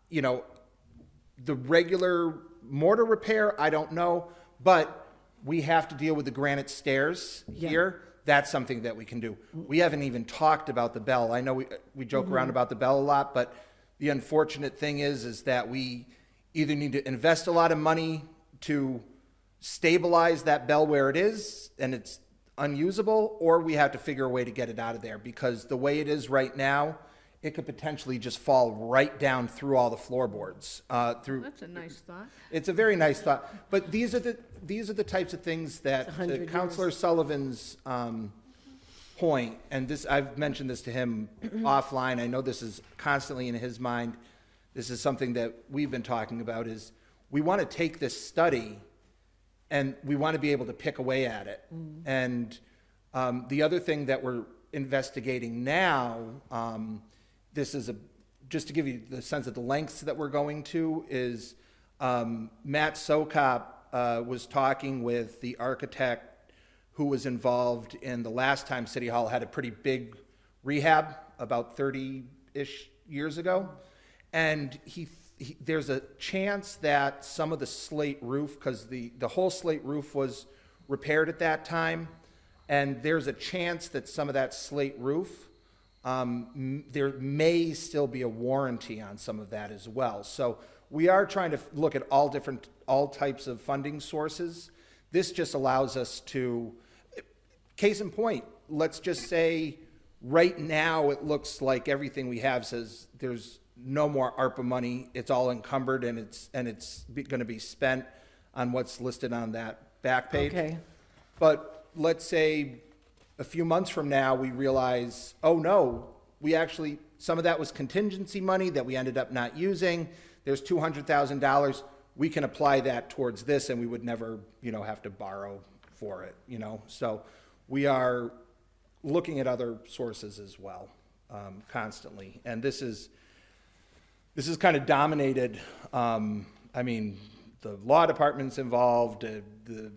the regular mortar repair, I don't know, but we have to deal with the granite stairs here. That's something that we can do. We haven't even talked about the bell. I know we joke around about the bell a lot, but the unfortunate thing is that we either need to invest a lot of money to stabilize that bell where it is and it's unusable, or we have to figure a way to get it out of there, because the way it is right now, it could potentially just fall right down through all the floorboards. that's a nice thought. It's a very nice thought, but these are the types of things that to 100 Councilor Sullivan's point, and this, I've mentioned this to him offline. I know this is constantly in his mind. This is something that we've been talking about. Is we want to take this study, and we want to be able to pick away at it. And the other thing that we're investigating now, this is just to give you the sense of the lengths that we're going to, is Matt Sokop was talking with the architect who was involved in the last time City Hall had a pretty big rehab about 30-ish years ago. And there's a chance that some of the slate roof, because the whole slate roof was repaired at that time, and there's a chance that some of that slate roof, there may still be a warranty on some of that as well. So we are trying to look at all types of funding sources. This just allows us to, case in point, let's just say right now it looks like everything we have says there's no more ARPA money. It's all encumbered, and it's going to be spent on what's listed on that back page. Okay. But let's say a few months from now, we realize, oh no, some of that was contingency money that we ended up not using. There's $200,000. We can apply that towards this, and we would never, have to borrow for it, So we are looking at other sources as well, constantly. And this is kind of dominated, the law department's involved, the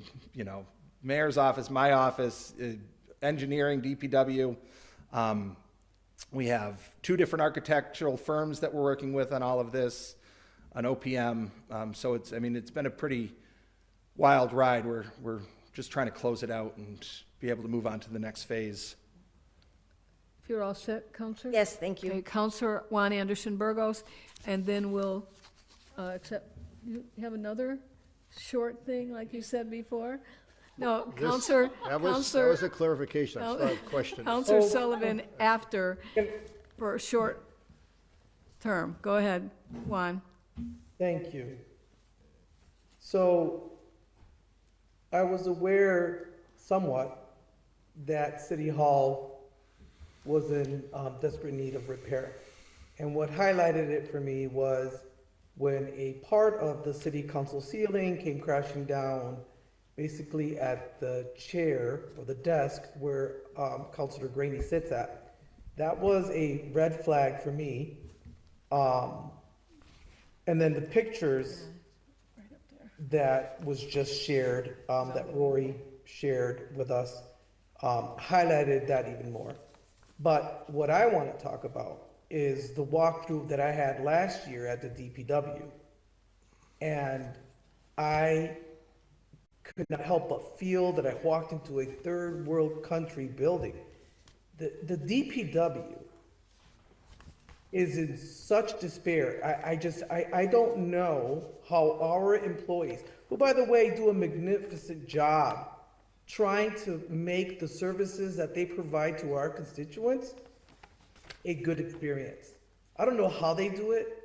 mayor's office, my office, engineering, DPW. We have 2 different architectural firms that we're working with on all of this, an OPM. So it's been a pretty wild ride. We're just trying to close it out and be able to move on to the next phase. If you're all set, Counselor? Yes, thank you. Okay, Counselor Juan Anderson Burgos, and then we'll accept, you have another short thing like you said before? No, This- Counselor, That was Counselor. a clarification. I started questioning. Counselor Sullivan after, for a short term. Go ahead, Juan. Thank you. So I was aware somewhat that City Hall was in desperate need of repair. And what highlighted it for me was when a part of the city council ceiling came crashing down basically at the chair or the desk where Councilor Graney sits at. That was a red flag for me. And then the pictures that was just shared, that Rory shared with us, highlighted that even more. But what I want to talk about is the walkthrough that I had last year at the DPW. And I could not help but feel that I walked into a third world country building. The DPW is in such despair. I don't know how our employees, who by the way do a magnificent job trying to make the services that they provide to our constituents a good experience. I don't know how they do it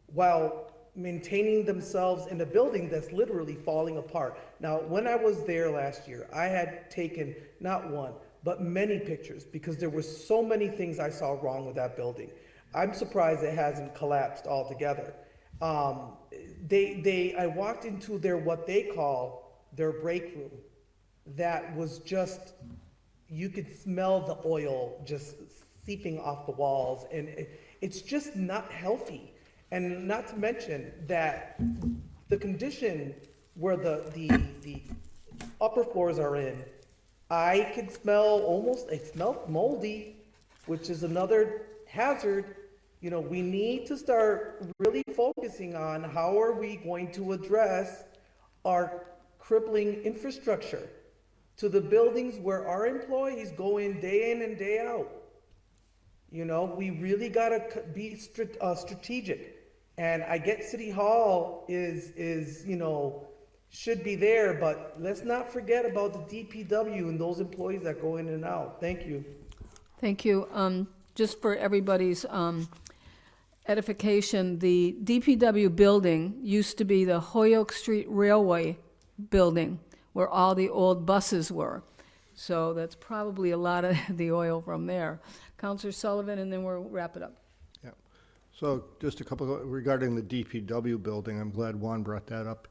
while maintaining themselves in a building that's literally falling apart. Now, when I was there last year, I had taken not one, but many pictures because there were so many things I saw wrong with that building. I'm surprised it hasn't collapsed altogether. I walked into their, what they call their break room. That was just, you could smell the oil just seeping off the walls, and it's just not healthy. And not to mention that the condition where the upper floors are in, I could smell almost, it smelled moldy, which is another hazard. You know, we need to start really focusing on how are we going to address our crippling infrastructure to the buildings where our employees go in and day out. You know, we really gotta be strategic. And I get City Hall is, you know, should be there, but let's not forget about the DPW and those employees that go in and out. Thank you. Thank you. Just for everybody's edification, the DPW building used to be the Holyoke Street Railway building where all the old buses were. So that's probably a lot of the oil from there. Councilor Sullivan, and then we'll wrap it up. Yeah. So just a couple regarding the DPW building. I'm glad Juan brought that up.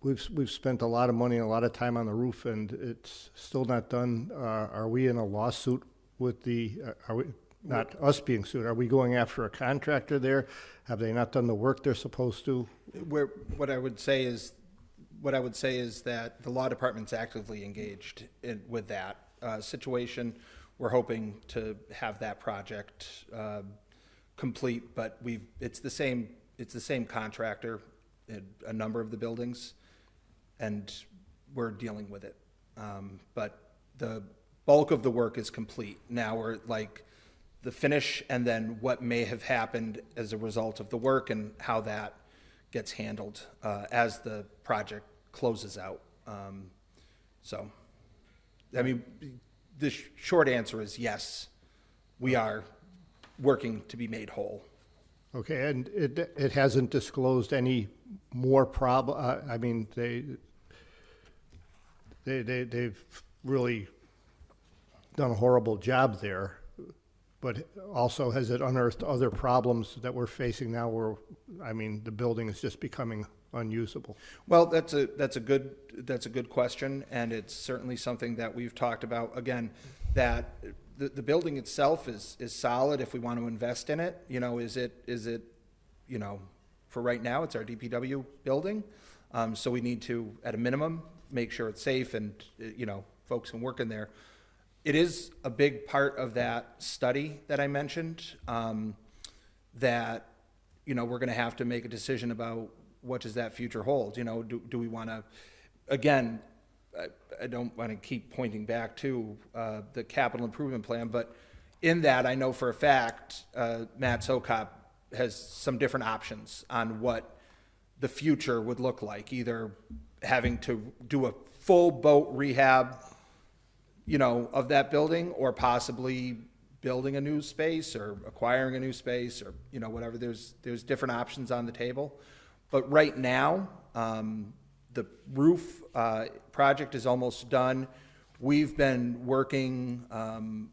We've spent a lot of money and a lot of time on the roof, and it's still not done. Are we in a lawsuit with the? Are we not us being sued? Are we going after a contractor there? Have they not done the work they're supposed to? What I would say is that the law department's actively engaged with that situation. We're hoping to have that project complete, but it's the same contractor in a number of the buildings, and we're dealing with it. But the bulk of the work is complete. Now we're like the finish, and then what may have happened as a result of the work and how that gets handled as the project closes out. So, I mean, the short answer is yes, we are working to be made whole. Okay, and it hasn't disclosed any more problem. I mean, they've really done a horrible job there, but also has it unearthed other problems that we're facing now where, I mean, the building is just becoming unusable? Well, that's a good question, and it's certainly something that we've talked about. Again, that the building itself is solid if we want to invest in it. You know, is it you know, for right now it's our DPW building, so we need to, at a minimum, make sure it's safe and you know, folks can work in there. It is a big part of that study that I mentioned, that, you know, we're going to have to make a decision about what does that future hold. You know, do we want to, again, I don't want to keep pointing back to the capital improvement plan, but in that I know for a fact Matt Sokop has some different options on what the future would look like, either having to do a full boat rehab, you know, of that building, or possibly building a new space or acquiring a new space, or, you know, whatever. There's different options on the table. But right now, the roof project is almost done. We've been working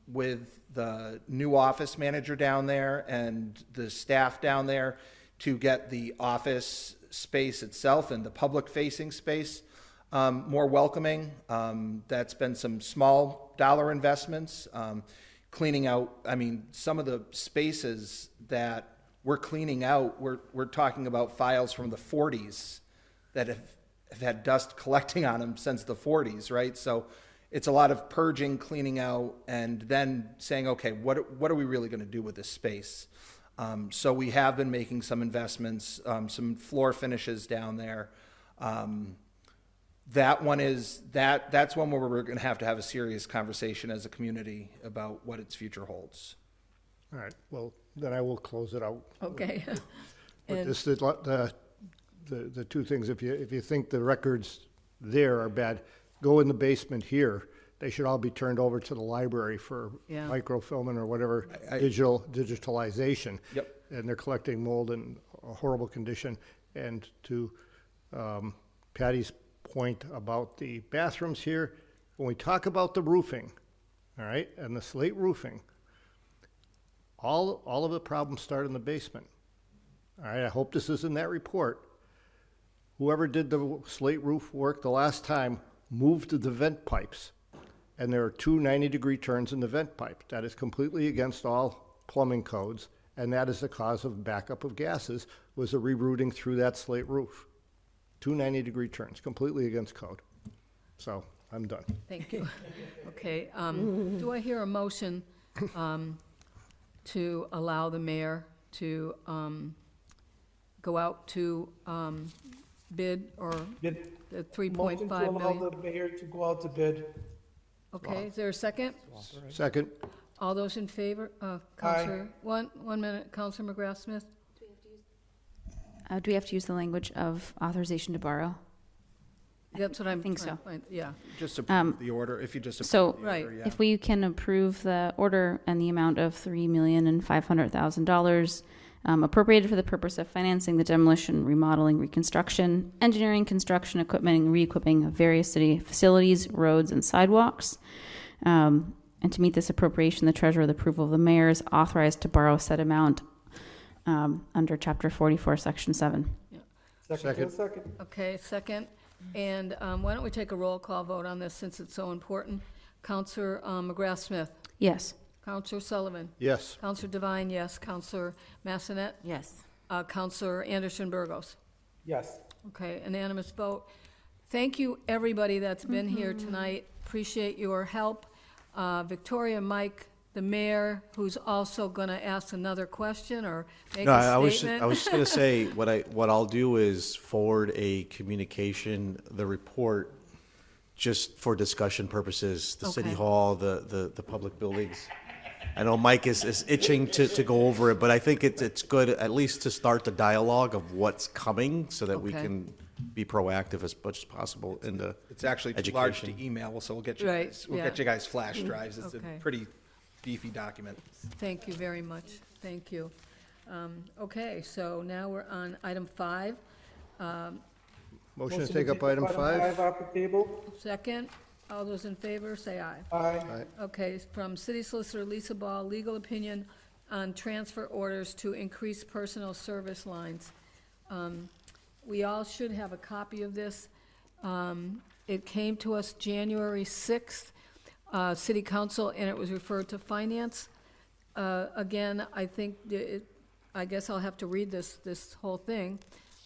with the new office manager down there and the staff down there to get the office space itself and the public-facing space more welcoming. That's been some small dollar investments. Cleaning out, I mean, some of the spaces that we're cleaning out, we're talking about files from the 40s that have had dust collecting on them since the 40s, right? So it's a lot of purging, cleaning out, and then saying, okay, what are we really going to do with this space? So we have been making some investments, some floor finishes down there. That's one where we're going to have a serious conversation as a community about what its future holds. All right, well, then I will close it out. Okay. But And- this, the two things, if you think the records there are bad, go in the basement here. They should all be turned over to the library for Yeah. microfilming or whatever, I- digitalization. Yep. And they're collecting mold in a horrible condition. And to Patty's point about the bathrooms here, when we talk about the roofing, all right, and the slate roofing, all of the problems start in the basement. All right, I hope this is in that report. Whoever did the slate roof work the last time moved the vent pipes, and there are two 90-degree turns in the vent pipe. That is completely against all plumbing codes, and that is the cause of backup of gases, was a rerouting through that slate roof. Two 90-degree turns, completely against code. So, I'm done. Thank you. Okay, do I hear a motion to allow the mayor to go out to bid or Bid- the Motion 3.5 to allow million? the mayor to go out to bid. Okay, is there a second? Second, All those in favor? Counselor, one minute, Counselor McGrath Smith? Do we have to use the language of authorization to borrow? That's what I'm think trying so. to find, yeah. Just approve the order, if you just So- approve the order, Right. yeah. If we can approve the order and the amount of $3,500,000 appropriated for the purpose of financing the demolition, remodeling, reconstruction, engineering, construction, equipment, and re-equipping of various city facilities, roads, and sidewalks. And to meet this appropriation, the treasurer, with approval of the mayor, is authorized to borrow said amount under Chapter 44, Section 7. Second. Okay, second. And why don't we take a roll call vote on this since it's so important? Counselor McGrath Smith? Yes. Counselor Sullivan? yes. Counselor Devine, yes. Counselor Massanet? Yes. Counselor Anderson Burgos? Yes. Okay, unanimous vote. Thank you, everybody that's been here tonight. Appreciate your help. Victoria, Mike, the mayor, who's also going to ask another question or make No, a I was statement. just gonna say, what I'll do is forward a communication, the report, just for discussion purposes, the city Okay. hall, the public buildings. I know Mike is itching to go over it, but I think it's good at least to start the dialogue of what's coming so that we Okay. can be proactive as much as possible in the It's actually too large to education. email, so we'll get you Right, guys, we'll yeah. get you guys flash drives. It's a Okay. pretty beefy document. Thank you very much. Thank you. Okay, so now we're on item 5. Motion to take up item 5? Off the table. Second, all those in favor, say aye. Aye. Okay, from City Solicitor Lisa Ball, legal opinion on transfer orders to increase personal service lines. We all should have a copy of this. It came to us January 6th, City Council, and it was referred to Finance. Again, I think, I guess I'll have to read this whole thing.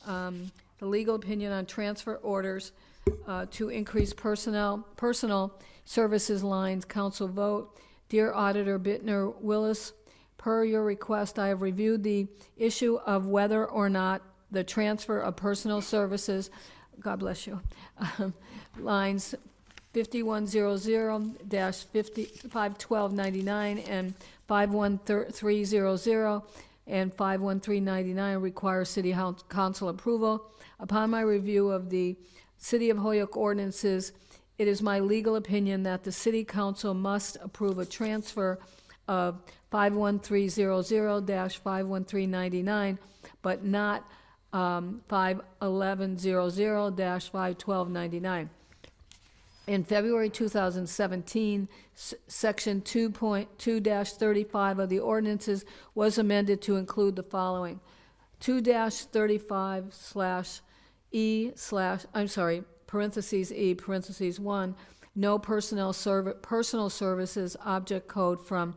The legal opinion on transfer orders to increase personal services lines, council vote. Dear Auditor Bittner Willis, per your request, I have reviewed the issue of whether or not the transfer of personal services, God bless you, lines 5100-51299 and 51300 and 51399 require city council approval. Upon my review of the City of Holyoke ordinances, it is my legal opinion that the city council must approve a transfer of 51300-51399, but not 51100-51299. In February 2017, Section 2.2-35 of the ordinances was amended to include the following. parentheses E, parentheses 1, no personal services object code from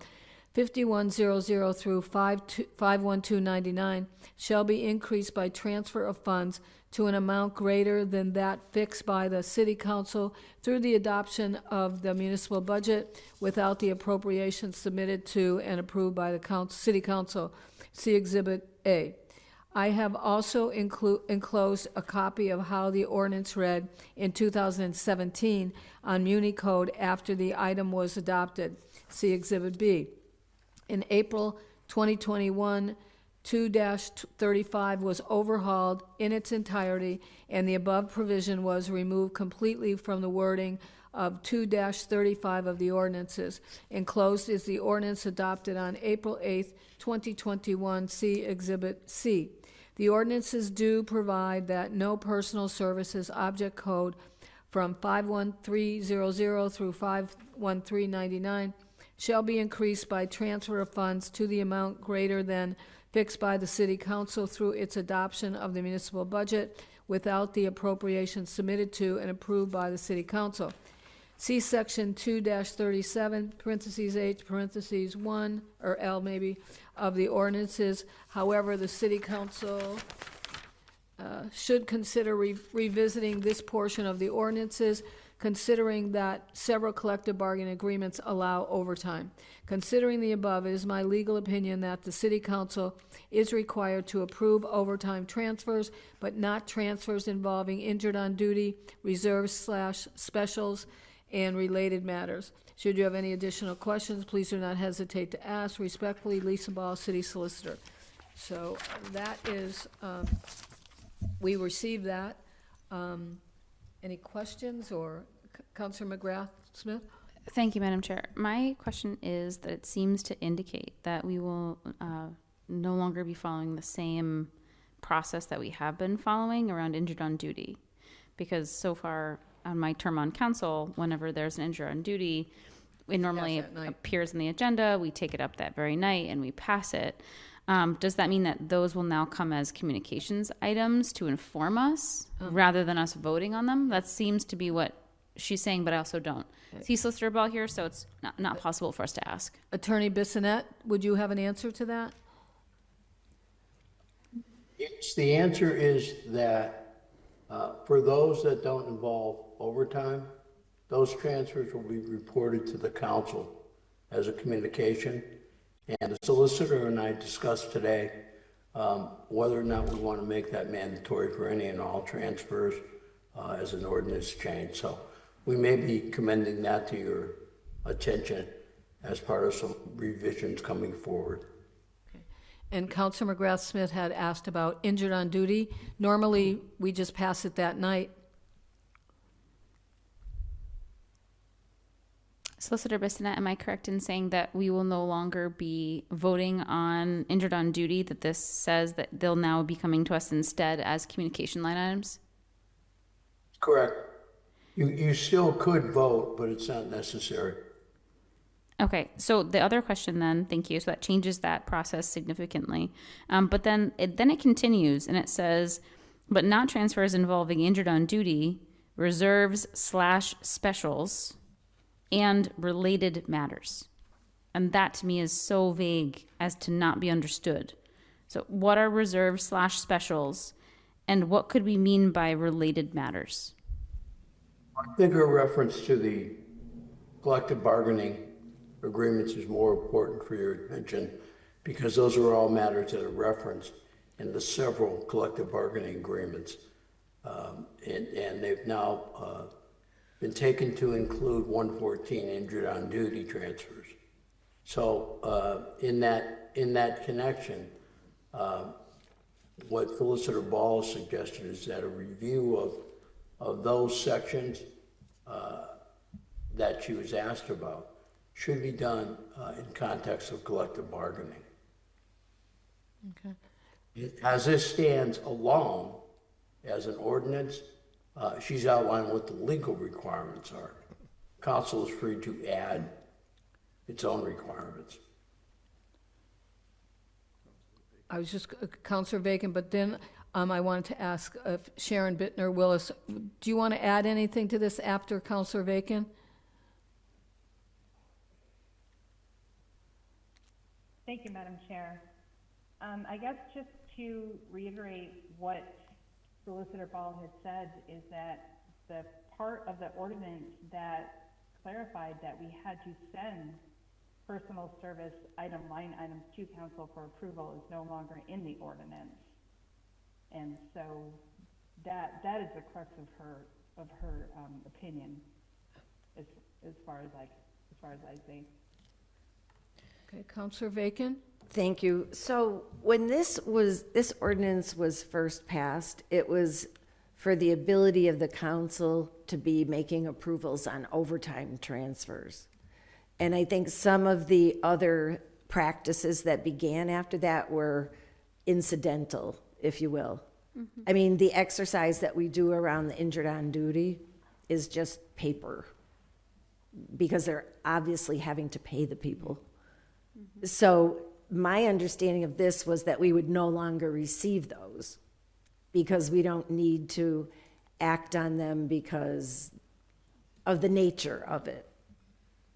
5100 through 51299 shall be increased by transfer of funds to an amount greater than that fixed by the city council through the adoption of the municipal budget without the appropriation submitted to and approved by the city council. See Exhibit A. I have also enclosed a copy of how the ordinance read in 2017 on Muni Code after the item was adopted. See Exhibit B. In April 2021, 2-35 was overhauled in its entirety, and the above provision was removed completely from the wording of 2-35 of the ordinances. Enclosed is the ordinance adopted on April 8th, 2021. See Exhibit C. The ordinances do provide that no personal services object code from 51300 through 51399 shall be increased by transfer of funds to the amount greater than fixed by the city council through its adoption of the municipal budget without the appropriation submitted to and approved by the city council. See section 2-37, parentheses H, parentheses 1, or L maybe, of the ordinances. However, the city council should consider revisiting this portion of the ordinances, considering that several collective bargaining agreements allow overtime. Considering the above, it is my legal opinion that the city council is required to approve overtime transfers, but not transfers involving injured on duty, reserves/specials, and related matters. Should you have any additional questions, please do not hesitate to ask. Respectfully, Lisa Ball, City Solicitor. So that is, we received that. Any questions, or Councilor McGrath Smith? Thank you, Madam Chair. My question is that it seems to indicate that we will no longer be following the same process that we have been following around injured on duty. Because so far on my term on council, whenever there's an injured on duty, it normally appears on the agenda, we take it up that very night and we pass it. Does that mean that those will now come as communications items to inform us rather than us voting on them? That seems to be what she's saying, but I also don't see Solicitor Ball here, so it's not possible for us to ask. Attorney Bissonnette, would you have an answer to that? Yes, the answer is that for those that don't involve overtime, those transfers will be reported to the council as a communication. And the solicitor and I discussed today whether or not we want to make that mandatory for any and all transfers as an ordinance change. So we may be commending that to your attention as part of some revisions coming forward. And Councilor McGrath Smith had asked about injured on duty. Normally, we just pass it that night. Solicitor Bissonnette, am I correct in saying that we will no longer be voting on injured on duty, that this says that they'll now be coming to us instead as communication line items? Correct. You still could vote, but it's not necessary. Okay, so the other question then, thank you, so that changes that process significantly. But then it continues and it says, but not transfers involving injured on duty, reserves/specials, and related matters. And that to me is so vague as to not be understood. So what are reserves/specials, and what could we mean by related matters? I think a reference to the collective bargaining agreements is more important for your attention because those are all matters that are referenced in the several collective bargaining agreements. And they've now been taken to include 114 injured on duty transfers. So in that connection, what Solicitor Ball suggested is that a review of those sections that she was asked about should be done in context of collective bargaining. Okay. As this stands alone as an ordinance, she's outlined what the legal requirements are. Council is free to add its own requirements. I was just, Counselor Bacon, but then I wanted to ask if Sharon Bittner Willis, do you want to add anything to this after Counselor Bacon? Thank you, Madam Chair. I guess just to reiterate what Solicitor Ball had said is that the part of the ordinance that clarified that we had to send personal service line items to council for approval is no longer in the ordinance. And so that is the crux of her opinion as far as I see. Okay, Counselor Bacon? Thank you. So when this ordinance was first passed, it was for the ability of the council to be making approvals on overtime transfers. And I think some of the other practices that began after that were incidental, if you will. I mean, the exercise that we do around the injured on duty is just paper because they're obviously having to pay the people. So my understanding of this was that we would no longer receive those because we don't need to act on them because of the nature of it.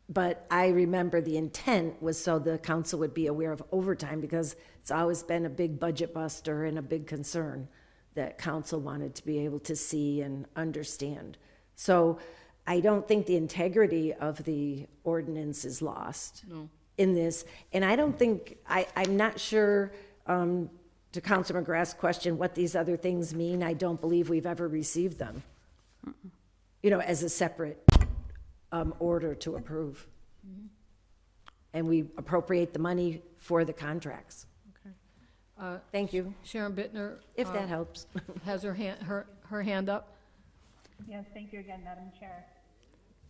But I remember the intent was so the council would be aware of overtime because it's always been a big budget buster and a big concern that council wanted to be able to see and understand. So I don't think the integrity of the ordinance is lost in this. And I don't think, I'm not sure, to Councilor McGrath's question, what these other things mean. I don't believe we've ever received them, as a separate order to approve. And we appropriate the money for the contracts. Thank you. Sharon Bittner? If that helps. Has her hand up? Yes, thank you again, Madam Chair.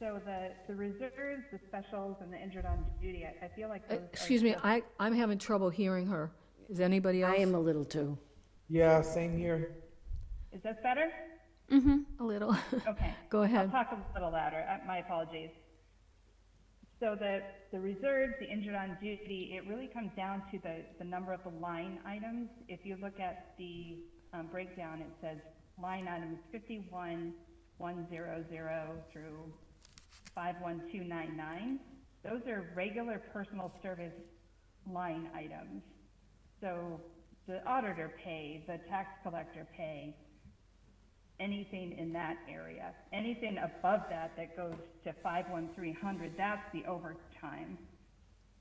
So the reserves, the specials, and the injured on duty, I feel like those Excuse me, I'm having trouble hearing her. Is anybody else? I am a little too. Yeah, same here. Is this better? A little. Okay. Go ahead. I'll talk a little louder. My apologies. So the reserves, the injured on duty, it really comes down to the number of the line items. If you look at the breakdown, it says line items 51100 through 51299. Those are regular personal service line items. So the auditor pay, the tax collector pay, anything in that area. Anything above that goes to 51300, that's the overtime.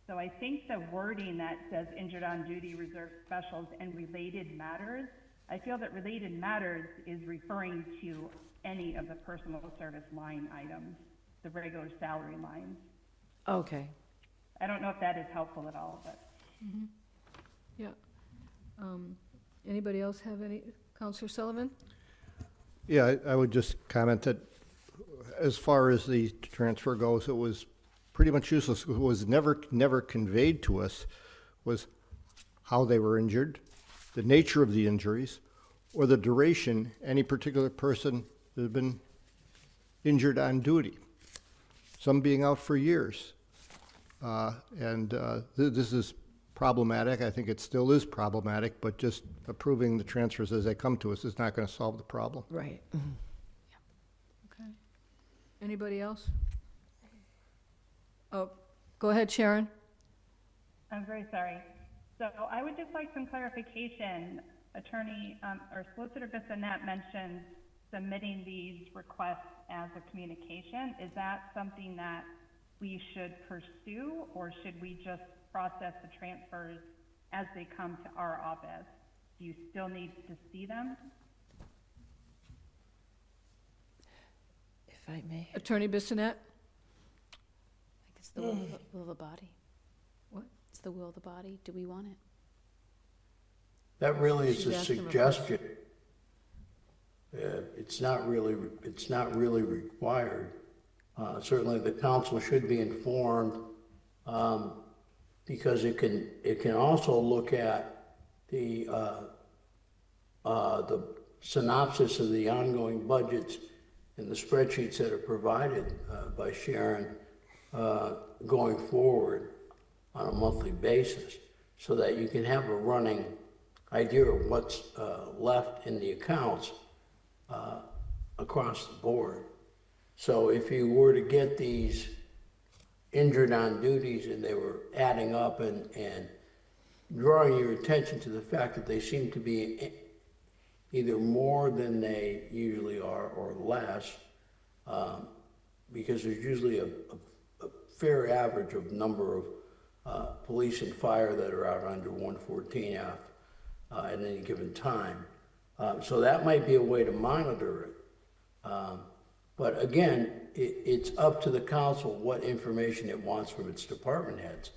So I think the wording that says injured on duty, reserve specials, and related matters, I feel that related matters is referring to any of the personal service line items, the regular salary lines. Okay. I don't know if that is helpful at all, but. Yeah. Anybody else have any? Counselor Sullivan? Yeah, I would just comment that as far as the transfer goes, it was pretty much useless. What was never conveyed to us was how they were injured, the nature of the injuries, or the duration any particular person that had been injured on duty, some being out for years. This is problematic. I think it still is problematic, but just approving the transfers as they come to us is not going to solve the problem. Right. Okay. Anybody else? Oh, go ahead, Sharon. I'm very sorry. So I would just like some clarification. Attorney or Solicitor Bissonnette mentioned submitting these requests as a communication. Is that something that we should pursue, or should we just process the transfers as they come to our office? Do you still need to see them? If I may. Attorney Bissonnette? It's the will of the body. What? It's the will of the body. Do we want it? That really is She's a asking a suggestion. It's not really required. Certainly the council should be informed, because it can also look at the synopsis of the ongoing budgets and the spreadsheets that are provided by Sharon going forward on a monthly basis, so that you can have a running idea of what's left in the accounts across the board. So if you were to get these injured on duties and they were adding up and drawing your attention to the fact that they seem to be either more than they usually are or less, because there's usually a fair average of number of police and fire that are out under 114F at any given time. So that might be a way to monitor it. But again, it's up to the council what information it wants from its department heads.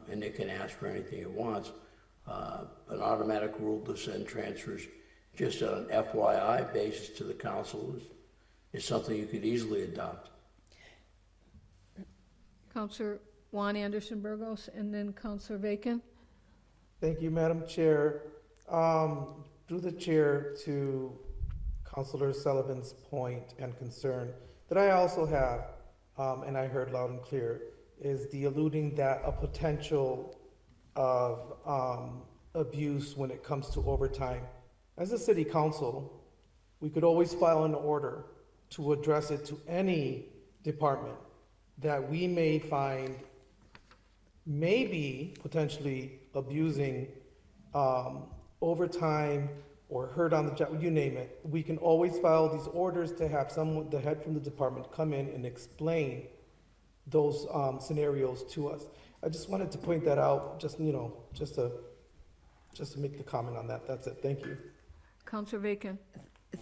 And it can ask for anything it wants. An automatic rule to send transfers just on an FYI basis to the council is something you could easily adopt. Counselor Juan Anderson Burgos, and then Counselor Bacon. Thank you, Madam Chair. Through the chair to Councilor Sullivan's point and concern that I also have, and I heard loud and clear, is the alluding that a potential of abuse when it comes to overtime. As a city council, we could always file an order to address it to any department that we may find maybe potentially abusing overtime or hurt on the job, you name it. We can always file these orders to have someone, the head from the department, come in and explain those scenarios to us. I just wanted to point that out, just to make the comment on that. That's it. Thank you. Counselor Bacon.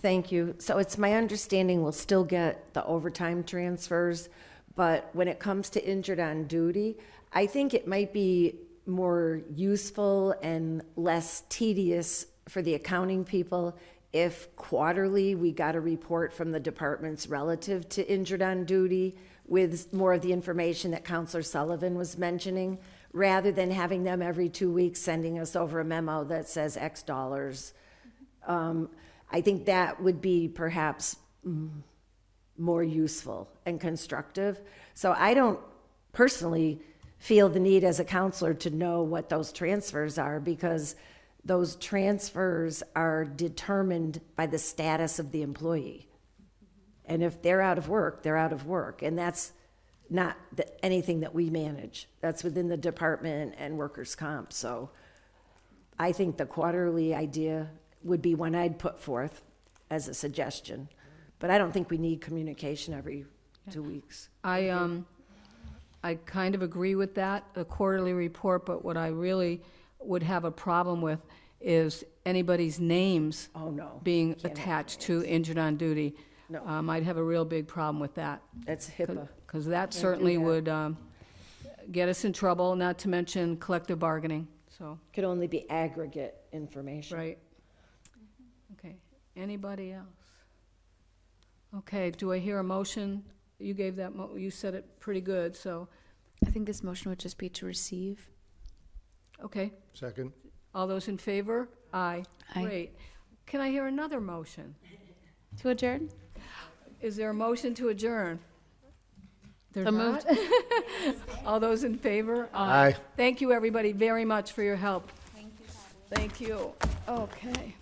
Thank you. So it's my understanding we'll still get the overtime transfers, but when it comes to injured on duty, I think it might be more useful and less tedious for the accounting people if quarterly we got a report from the departments relative to injured on duty with more of the information that Counselor Sullivan was mentioning, rather than having them every 2 weeks sending us over a memo that says X dollars. I think that would be perhaps more useful and constructive. So I don't personally feel the need as a counselor to know what those transfers are, because those transfers are determined by the status of the employee. And if they're out of work, they're out of work. And that's not anything that we manage. That's within the department and workers' comp. So I think the quarterly idea would be one I'd put forth as a suggestion. But I don't think we need communication every 2 weeks. I kind of agree with that, a quarterly report, but what I really would have a problem with is anybody's names being attached to injured on duty. No. I'd have a real big problem with that. That's HIPAA. Because that Can't do certainly that. would get us in trouble, not to mention collective bargaining, so. Could only be aggregate information. Right. Okay, anybody else? Okay, do I hear a motion? You gave that, you said it pretty good, so, I think this motion would just be to receive. okay. Second? All those in favor? Aye. Aye. Great. Can I hear another motion? To adjourn? Is there a motion to adjourn? There's So not? All those in favor? Aye. Thank you, everybody, very much for your help. Thank you. Okay.